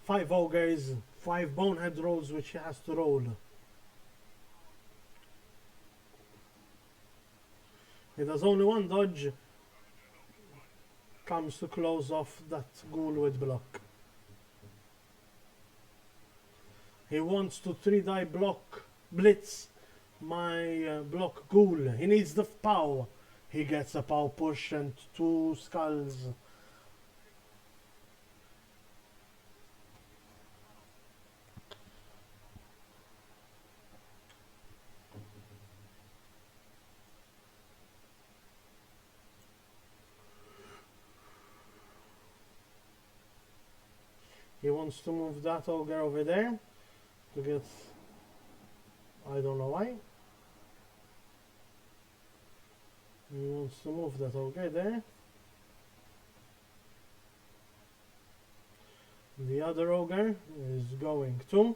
5 ogres, 5 bonehead rolls which he has to roll. He does only 1 dodge. Comes to close off that ghoul with block. He wants to 3-die block blitz my block ghoul. He needs the pow. He gets a pow push and 2 skulls. He wants to move that ogre over there to get, I don't know why. He wants to move that ogre there. The other ogre is going to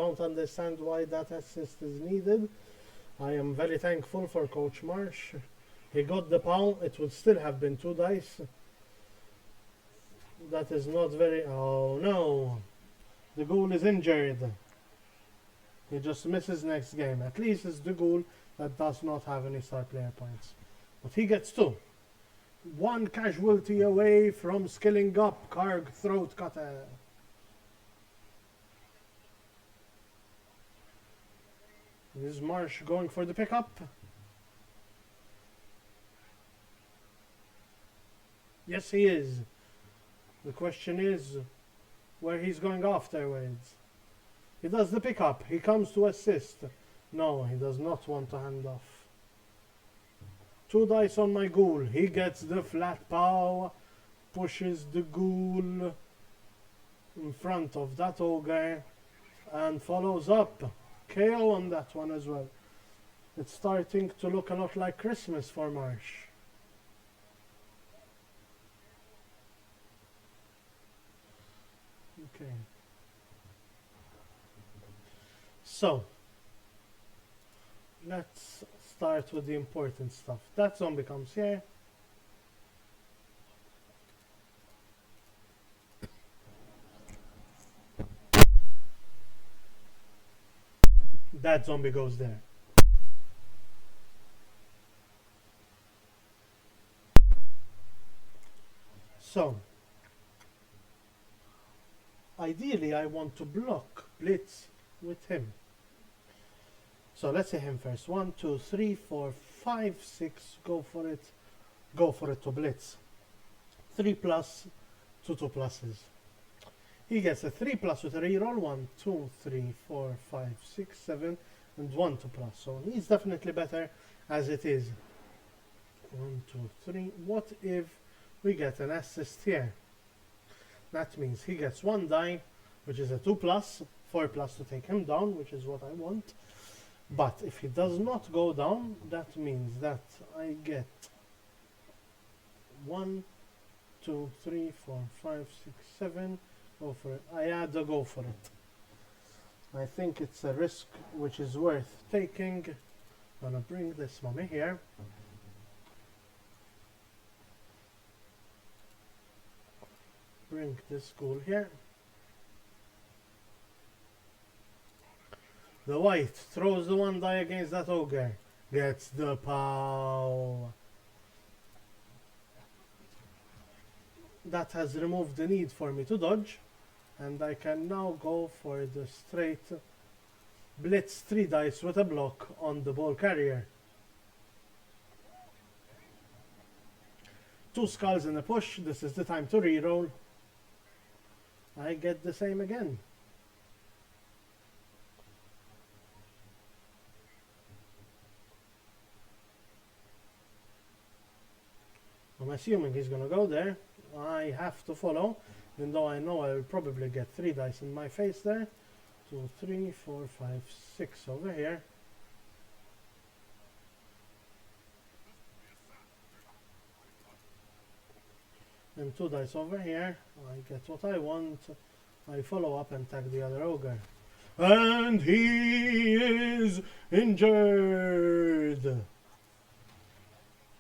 don't understand why that assist is needed. I am very thankful for Coach Marsh. He got the POW. It would still have been 2 dice. That is not very... Oh no! The ghoul is injured. He just misses next game. At least it's the ghoul that does not have any star player points. But he gets 2. 1 casualty away from skilling up Karg Throat Cutter. Is Marsh going for the pickup? Yes, he is. The question is where he's going afterwards. He does the pickup. He comes to assist. No, he does not want to hand off. 2 dice on my ghoul. He gets the flat pow. Pushes the ghoul in front of that ogre. And follows up. KO on that one as well. It's starting to look a lot like Christmas for Marsh. Okay. So, let's start with the important stuff. That zombie comes here. That zombie goes there. So, ideally I want to block Blitz with him. So let's say him first. 1, 2, 3, 4, 5, 6. Go for it. Go for it to Blitz. 3 plus, 2 pluses. He gets a 3 plus with a reroll. 1, 2, 3, 4, 5, 6, 7, and 1 2 plus. So he's definitely better as it is. 1, 2, 3. What if we get an assist here? That means he gets 1 die, which is a 2 plus, 4 plus to take him down, which is what I want. But if he does not go down, that means that I get 1, 2, 3, 4, 5, 6, 7. Go for it. I had to go for it. I think it's a risk which is worth taking. I'm gonna bring this mummy here. Bring this ghoul here. The white throws the 1 die against that ogre. Gets the pow. That has removed the need for me to dodge. And I can now go for the straight Blitz 3 dice with a block on the ball carrier. 2 skulls in a push. This is the time to reroll. I get the same again. I'm assuming he's gonna go there. I have to follow, even though I know I will probably get 3 dice in my face there. 2, 3, 4, 5, 6 over here. And 2 dice over here. I get what I want. I follow up and tag the other ogre. And he is injured.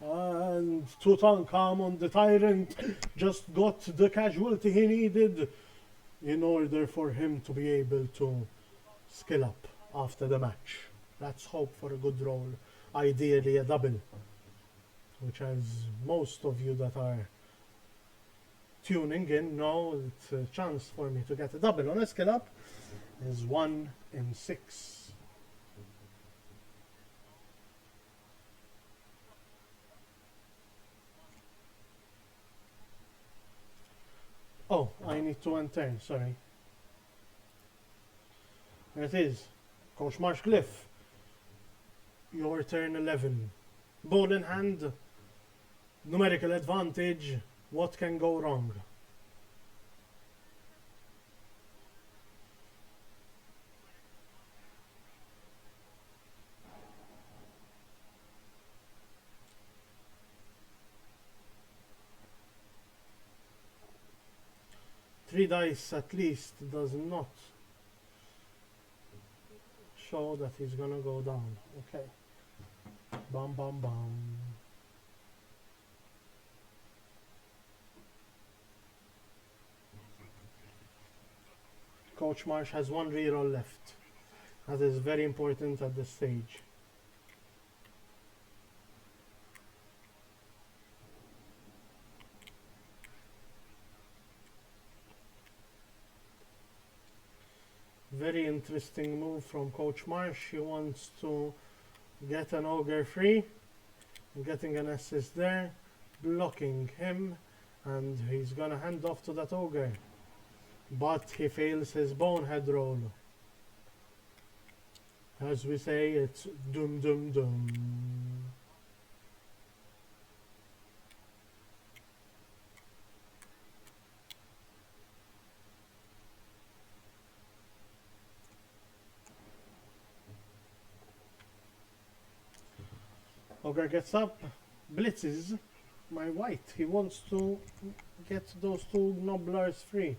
And Tutankhamun the Tyrant just got the casualty he needed in order for him to be able to skill up after the match. Let's hope for a good roll, ideally a double, which, as most of you that are tuning in know, it's a chance for me to get a double on a skill up is 1 in 6. Oh, I need to enter, sorry. There it is. Coach MarshGlyph. Your turn 11. Ball in hand. Numerical advantage. What can go wrong? Three dice at least does not show that he's gonna go down. Okay. Bum bum bum. Coach Marsh has one reroll left. That is very important at this stage. Very interesting move from Coach Marsh. He wants to get an ogre free, getting an assist there, blocking him, and he's gonna hand off to that ogre. But he fails his bonehead roll. As we say, it's dum dum dum. Ogre gets up, blitzes my white. He wants to get those two nobblers free.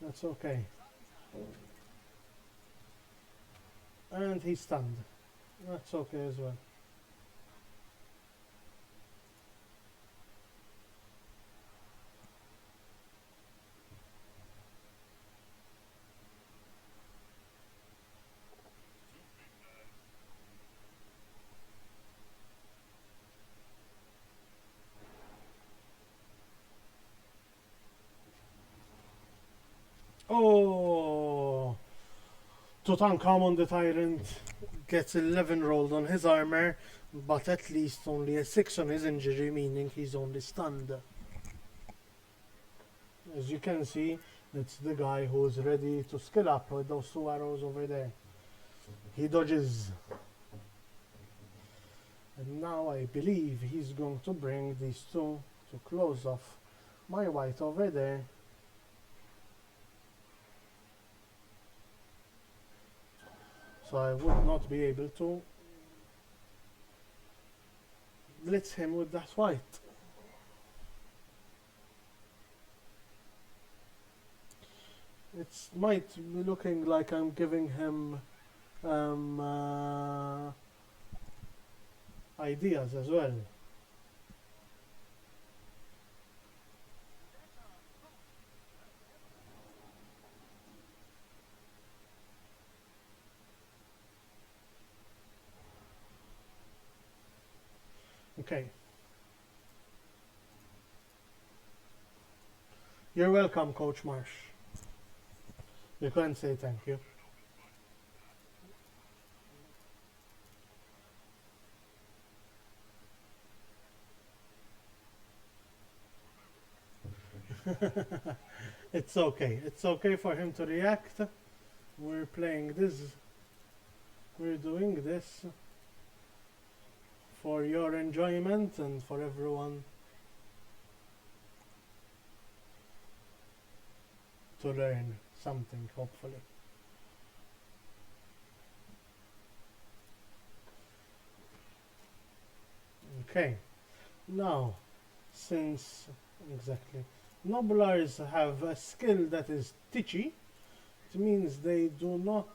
That's okay. And he's stunned. That's okay as well. Oh! Tutankhamun the Tyrant gets 11 rolled on his armor, but at least only a 6 on his injury, meaning he's only stunned. As you can see, it's the guy who's ready to skill up with those 2 arrows over there. He dodges. And now I believe he's going to bring these 2 to close off my white over there. So I would not be able to blitz him with that white. It might be looking like I'm giving him ideas as well. Okay. You're welcome, Coach Marsh. You can say thank you. It's okay. It's okay for him to react. We're playing this. We're doing this for your enjoyment and for everyone to learn something, hopefully. Okay, now, since exactly Nobblers have a skill that is titchy, it means they do not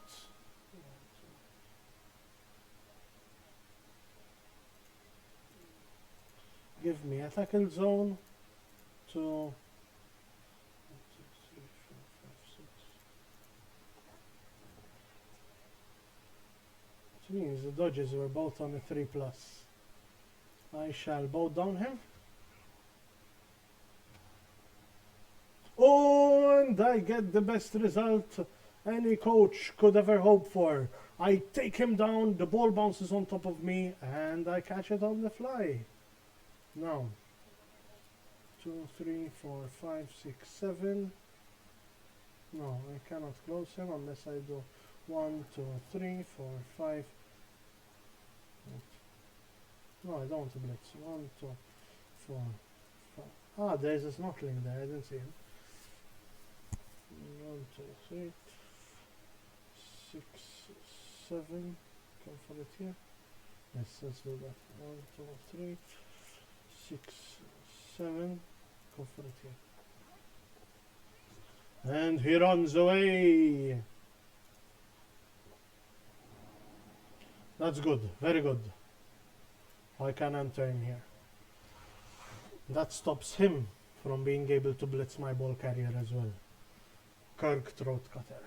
give me a tackle zone to 1, 2, 3, 4, 5, 6. Which means the dodges were both on a 3+. I shall bow down him. Oh, and I get the best result any coach could ever hope for. I take him down, the ball bounces on top of me, and I catch it on the fly. Now, 2, 3, 4, 5, 6, 7. No, I cannot close him unless I do 1, 2, 3, 4, 5. No, I don't want to blitz. 1, 2, 4, 5. Ah, there's a snorkeling there. I didn't see him. 1, 2, 3, 6, 7. Go for it here. Yes, let's do that. 1, 2, 3, 6, 7. Go for it here. And he runs away. That's good, very good. I can enter in here. That stops him from being able to blitz my ball carrier as well. Kirk Throat Cutter.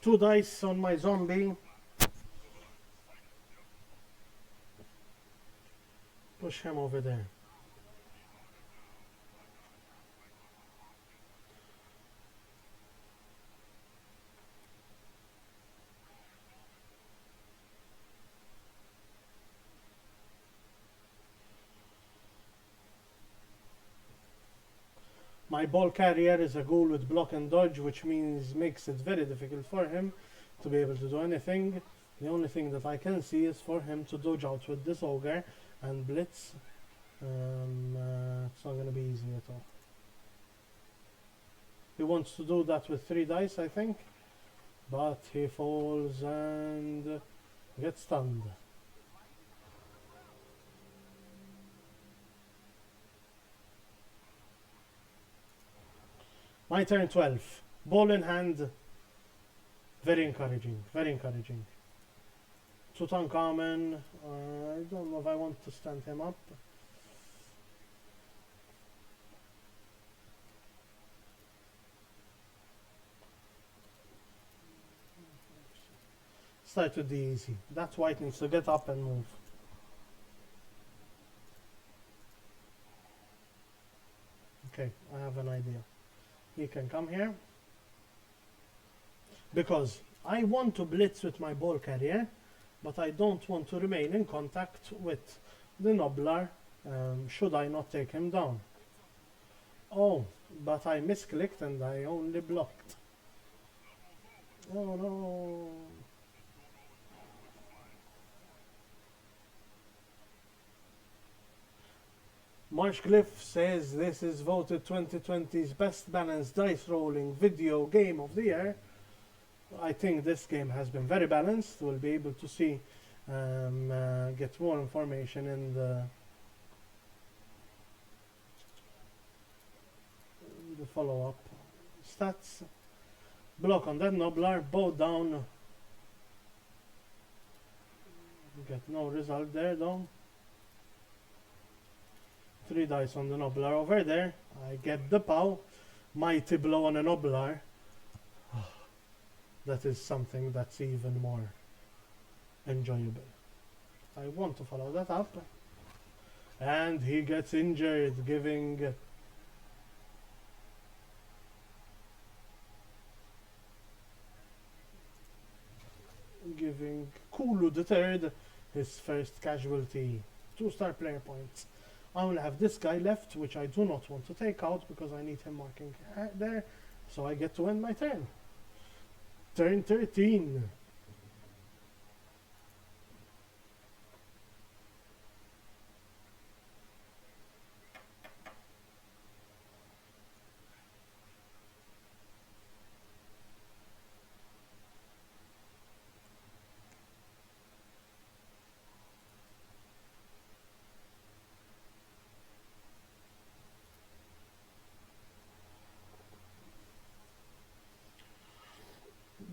Two dice on my zombie. Push him over there. My ball carrier is a ghoul with block and dodge, which makes it very difficult for him to be able to do anything. The only thing that I can see is for him to dodge out with this ogre and blitz. It's not going to be easy at all. He wants to do that with 3 dice, I think, but he falls and gets stunned. My turn 12. Ball in hand. Very encouraging. Very encouraging. Tutankhamen. I don't know if I want to stand him up. Start with the easy. That white needs to get up and move. Okay, I have an idea. He can come here. Because I want to blitz with my ball carrier, but I don't want to remain in contact with the Nobbler should I not take him down. Oh, but I misclicked and I only blocked. Oh no. MarshGlyph says this is voted 2020's best balanced dice rolling video game of the year. I think this game has been very balanced. We'll be able to see, get more information in the follow-up stats. Block on that Nobbler, bow down. Get no result there though. 3 dice on the Nobbler over there. I get the pow. Mighty blow on a Nobbler. That is something that's even more enjoyable. I want to follow that up. And he gets injured, giving Kulu the Third his first casualty. 2-star player points. I will have this guy left, which I do not want to take out because I need him marking there. So I get to end my turn. Turn 13.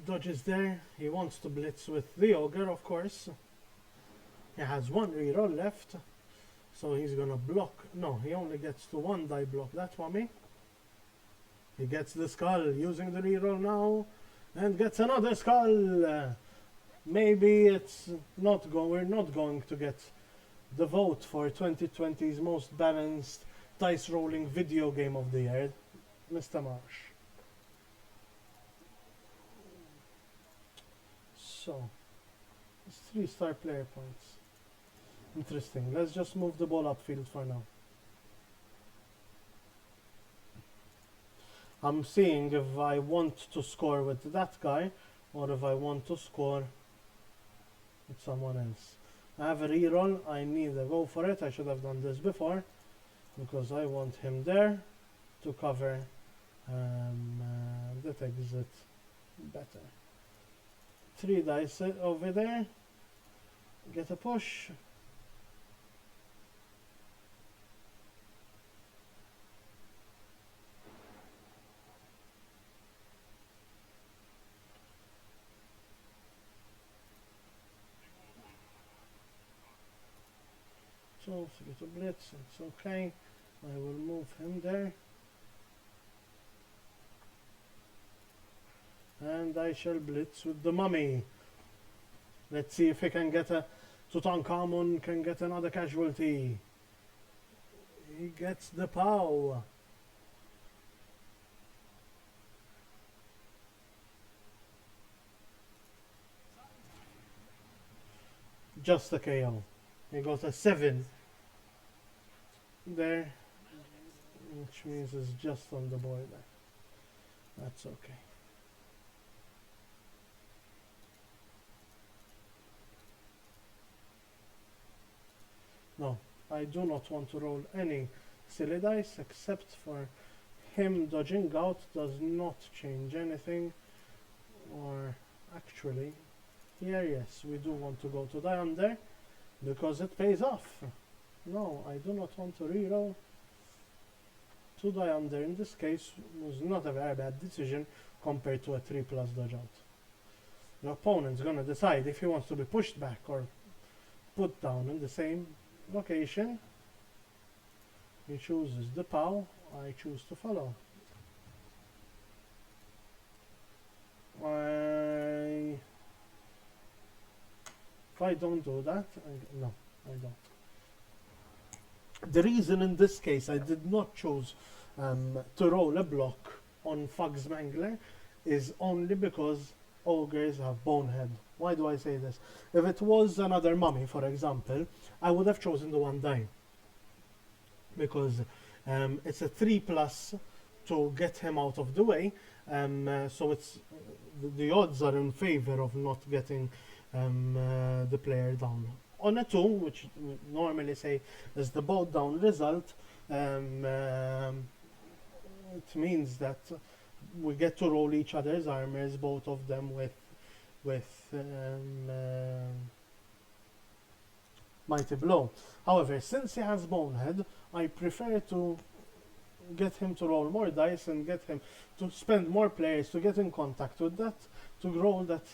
Dodge is there. He wants to blitz with the ogre, of course. He has 1 reroll left, so he's gonna block. No, he only gets to 1 die block that mummy. He gets the skull using the reroll now, and gets another skull. Maybe it's not we're not going to get the vote for 2020's most balanced dice rolling video game of the year, Mr. Marsh. So, it's 3-star player points. Interesting. Let's just move the ball upfield for now. I'm seeing if I want to score with that guy or if I want to score with someone else. I have a reroll. I need to go for it. I should have done this before because I want him there to cover that exit better. 3 dice over there. Get a push. So to get a blitz, it's okay. I will move him there. And I shall blitz with the mummy. Let's see if he can get a Tutankhamun can get another casualty. He gets the POW. Just a KO. He got a 7 there, which means it's just on the border. That's okay. No, I do not want to roll any silly dice except for him dodging out does not change anything. Or actually, here yes, we do want to go to die under because it pays off. No, I do not want to reroll. To die under in this case was not a very bad decision compared to a 3+ dodge out. The opponent's gonna decide if he wants to be pushed back or put down in the same location. He chooses the POW. I choose to follow. If I don't do that, no, I don't. The reason in this case I did not choose to roll a block on Fug's Mangler is only because Ogres have Bonehead. Why do I say this? If it was another mummy, for example, I would have chosen the 1 die. Because it's a 3+ to get him out of the way, so it's the odds are in favor of not getting the player down. On a 2, which we normally say is the both down result, it means that we get to roll each other's armors, both of them with Mighty Blow. However, since he has Bonehead, I prefer to get him to roll more dice and get him to spend more players to get in contact with that, to roll that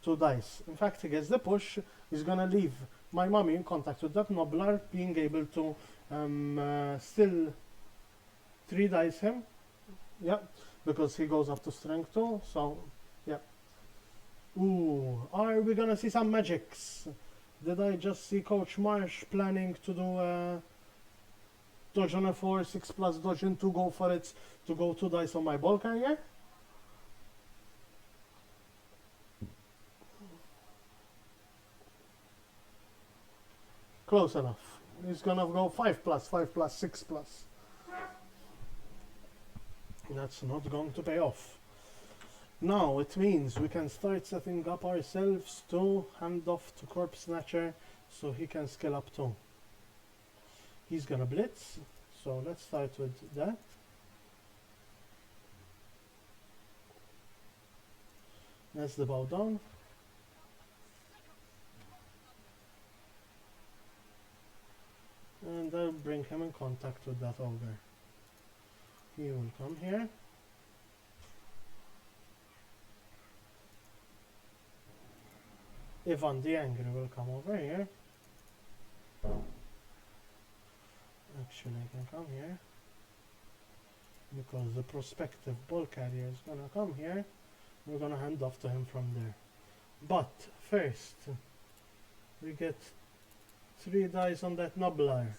2 dice. In fact, he gets the push. He's gonna leave my mummy in contact with that Nobbler, being able to still 3 dice him. Yeah, because he goes up to strength 2. So, yeah. Ooh, are we gonna see some magics? Did I just see Coach Marsh planning to do dodge on a 4, 6+ dodge and to go for it, to go 2 dice on my ball carrier? Close enough. He's gonna go 5+, 5+, 6+. That's not going to pay off. Now it means we can start setting up ourselves to hand off to Corpse Snatcher so he can skill up too. He's gonna blitz, so let's start with that. That's the bow down. And I'll bring him in contact with that ogre. He will come here. Ivan the Angry will come over here. Actually, I can come here. Because the prospective ball carrier is gonna come here. We're gonna hand off to him from there. But first, we get 3 dice on that Nobbler.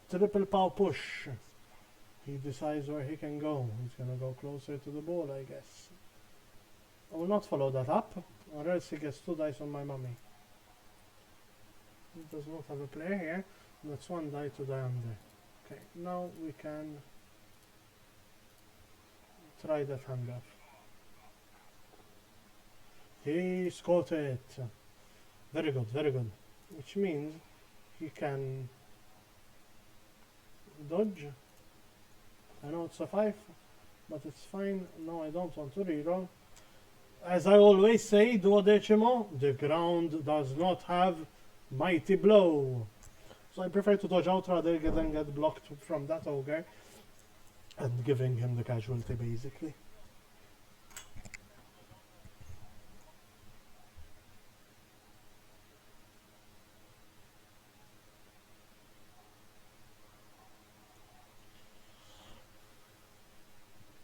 Triple POW push. He decides where he can go. He's gonna go closer to the ball, I guess. I will not follow that up, or else he gets 2 dice on my mummy. He does not have a player here. That's 1 die to die under. Okay, now we can try that hand off. He's caught it. Very good, very good. Which means he can dodge. I know it's a 5, but it's fine. No, I don't want to reroll. As I always say, duodecimo, the ground does not have mighty blow. So I prefer to dodge out rather than get blocked from that ogre and giving him the casualty basically.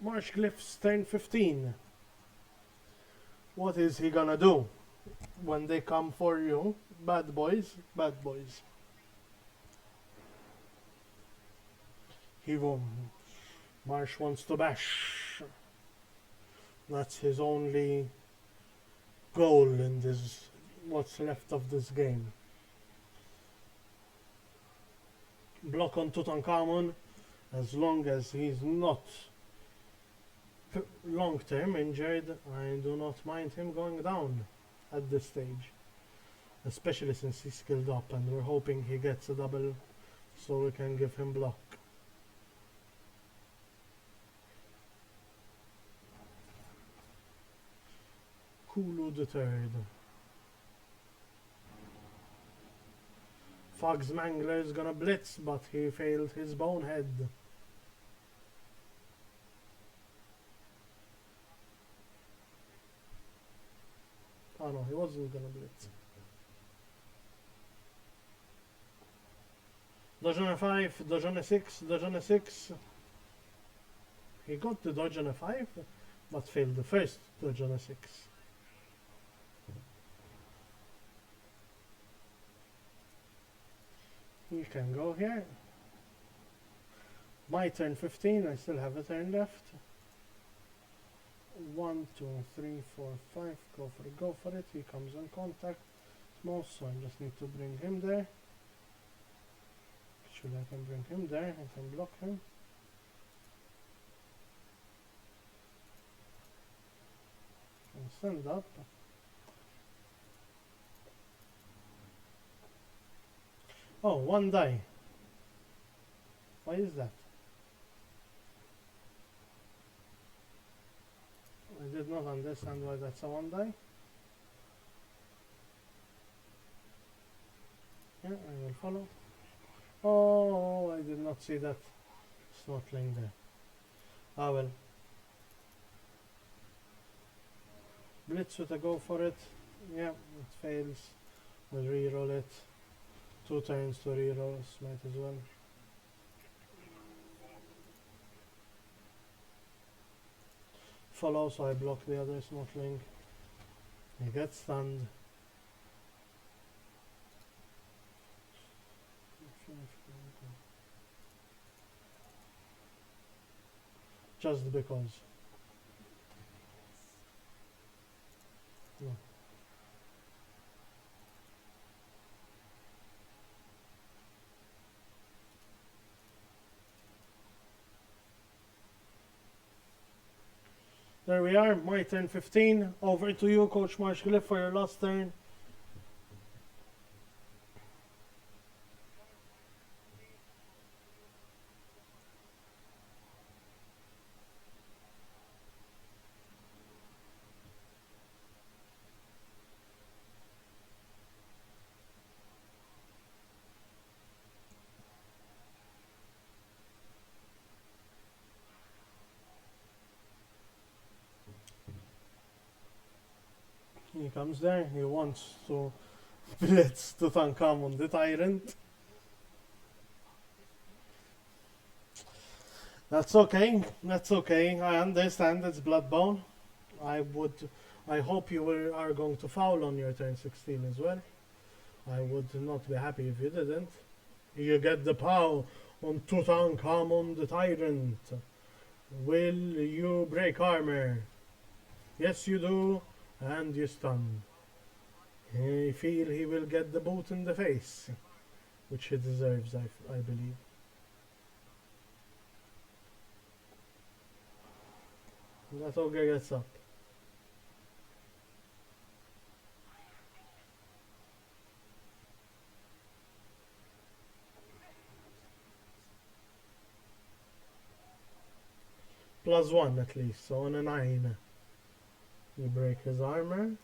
MarshGlyph's turn 15. What is he gonna do when they come for you? Bad boys, bad boys. He won't. Marsh wants to bash. That's his only goal in this, what's left of this game. Block on Tutankhamun, as long as he's not long-term injured, I do not mind him going down at this stage, especially since he's skilled up and we're hoping he gets a double so we can give him block. Kulu the third. Fog's Mangler is gonna blitz, but he failed his bonehead. Oh no, he wasn't gonna blitz. Dodge on a 5, dodge on a 6, dodge on a 6. He got the dodge on a 5, but failed the first dodge on a 6. He can go here. My turn 15, I still have a turn left. 1, 2, 3, 4, 5, go for it, go for it. He comes in contact most, so I just need to bring him there. Actually, I can bring him there, I can block him. And stand up. Oh, 1 die. Why is that? I did not understand why that's a 1 die. Yeah, I will follow. Oh, I did not see that snortling there. Ah well. Blitz with a go for it. Yeah, it fails. We'll reroll it. 2 turns to reroll, might as well. Follow, so I block the other snortling. He gets stunned. Just because. No. There we are, my turn 15. Over to you, Coach MarshGlyph, for your last turn. He comes there, he wants to blitz Tutankhamun the Tyrant. That's okay, that's okay, I understand it's Bloodbone. I hope you are going to foul on your turn 16 as well. I would not be happy if you didn't. You get the POW on Tutankhamun the Tyrant. Will you break armor? Yes, you do. And you stun. I feel he will get the boot in the face, which he deserves, I believe. That ogre gets up. +1 at least, so on a 9 you break his armor,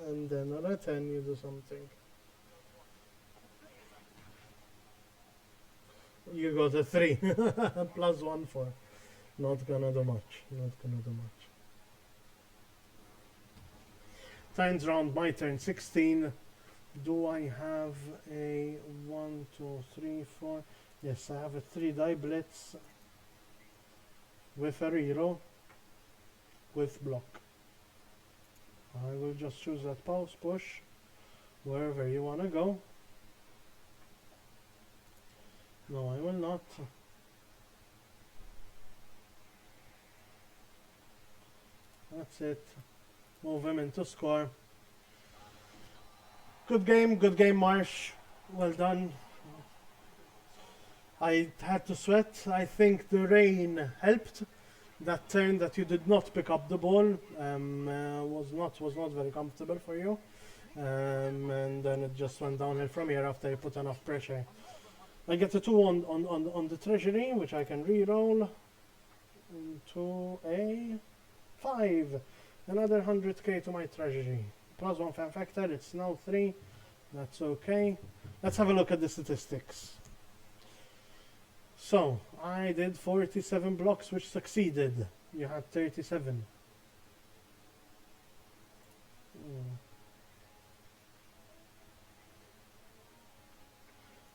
and then on a 10 you do something. You got a 3. +1 for. Not gonna do much. Not gonna do much. Times round, my turn. 16. Do I have a 1, 2, 3, 4? Yes, I have a 3 die blitz with a reroll with block. I will just choose that pulse push wherever you want to go. No, I will not. That's it. Move him into score. Good game, Marsh. Well done. I had to sweat. I think the rain helped. That turn that you did not pick up the ball was not very comfortable for you, and then it just went downhill from here after you put enough pressure. I get a 2 on the treasury, which I can re-roll to a 5. Another 100k to my treasury. +1 fan factor. It's now 3. That's okay. Let's have a look at the statistics. So, I did 47 blocks, which succeeded. You had 37.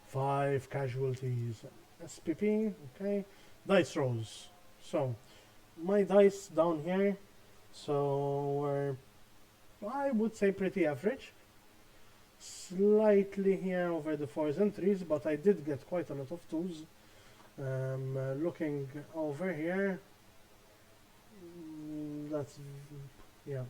5 casualties. SPP, okay. Dice rolls. So, my dice down here, so we're, I would say, pretty average. Slightly here over the 4s and 3s, but I did get quite a lot of 2s. Looking over here, that's, yeah.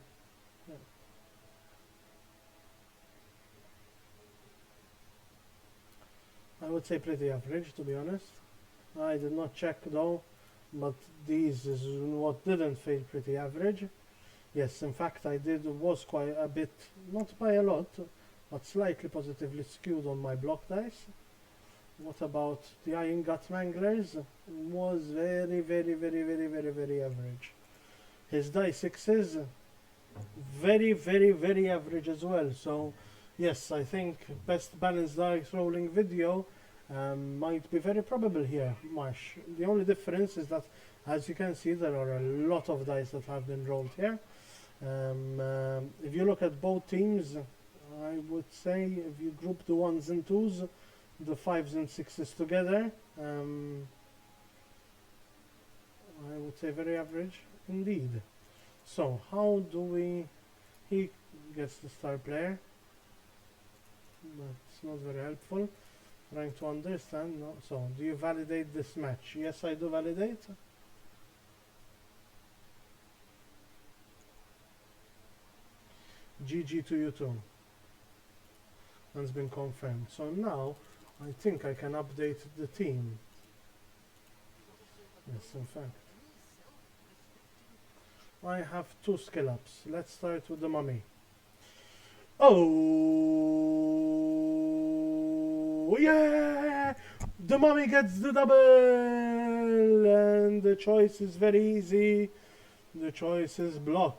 I would say pretty average, to be honest. I did not check though, but these is what didn't feel pretty average. Yes, in fact I was quite a bit, not by a lot, but slightly positively skewed on my block dice. What about the Iron Gut Manglers? Was very average. His die 6s, very average as well. So yes, I think best balanced dice rolling video might be very probable here, Marsh. The only difference is that, as you can see, there are a lot of dice that have been rolled here. If you look at both teams, I would say if you group the 1s and 2s, the 5s and 6s together, I would say very average indeed. So how do we, he gets the star player, that's not very helpful. Trying to understand. No. So do you validate this match? Yes, I do validate. GG to you too. That's been confirmed. So now I think I can update the team. Yes, in fact. I have 2 skill ups. Let's start with the mummy. Oh yeah! The mummy gets the double! And the choice is very easy. The choice is block.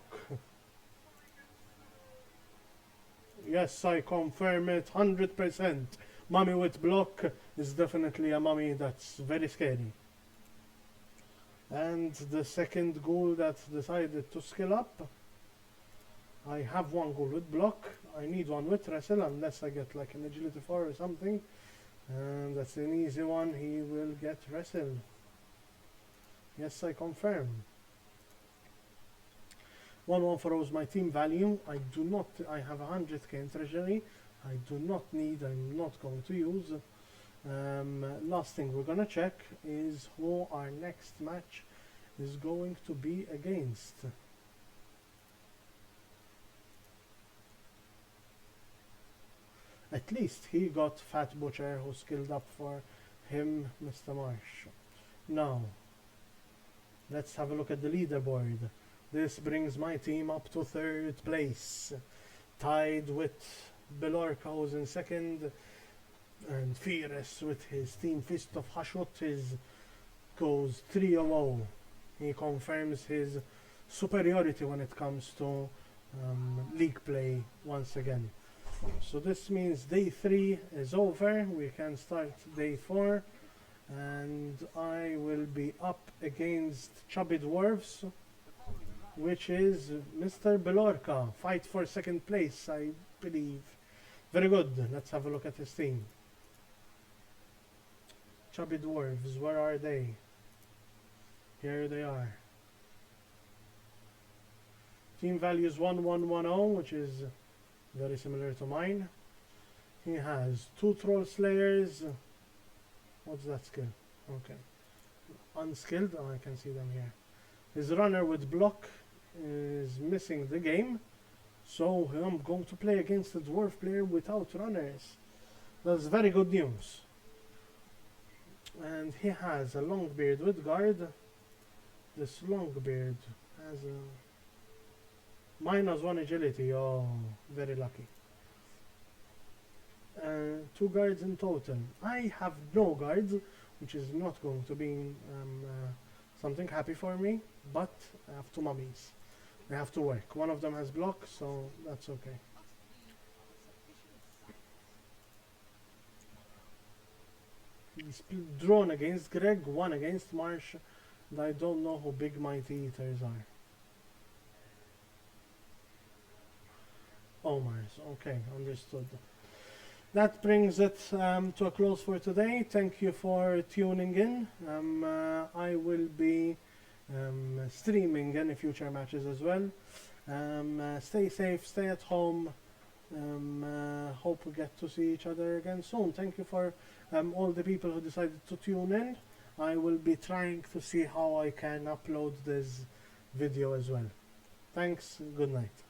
Yes, I confirm it 100%. Mummy with block is definitely a mummy that's very scary. And the second ghoul that decided to skill up, I have 1 ghoul with block. I need 1 with wrestle unless I get like an agility 4 or something. And that's an easy one. He will get wrestle. Yes, I confirm. 1-1 follows my team value. I have 100k in treasury. I do not need, I'm not going to use. Last thing we're gonna check is who our next match is going to be against. At least he got Fat Butcher, who skilled up for him, Mr. Marsh. Now, let's have a look at the leaderboard. This brings my team up to 3rd place, tied with Belorca, who's in 2nd, and Fierce with his team Fist of Hashut goes 3-0. He confirms his superiority when it comes to league play once again. So this means day 3 is over. We can start day 4, and I will be up against Chubby Dwarfs, which is Mr. Belorca. Fight for 2nd place, I believe. Very good. Let's have a look at his team. Chubby Dwarves, where are they? Here they are. Team value is 1110, which is very similar to mine. He has 2 Troll Slayers. What's that skill? Okay. Unskilled. Oh, I can see them here. His runner with block is missing the game. So I'm going to play against a dwarf player without runners. That's very good news. And he has a Longbeard with guard. This Longbeard has a -1 agility. Oh, very lucky. 2 guards in total. I have no guards, which is not going to be something happy for me, but I have 2 mummies. They have to work. One of them has block, so that's okay. He's drawn against Greg, 1 against Marsh, and I don't know how big Mighty Eaters are. Omars, okay, understood. That brings it to a close for today. Thank you for tuning in. I will be streaming any future matches as well. Stay safe, stay at home. Hope we get to see each other again soon. Thank you for all the people who decided to tune in. I will be trying to see how I can upload this video as well. Thanks, good night.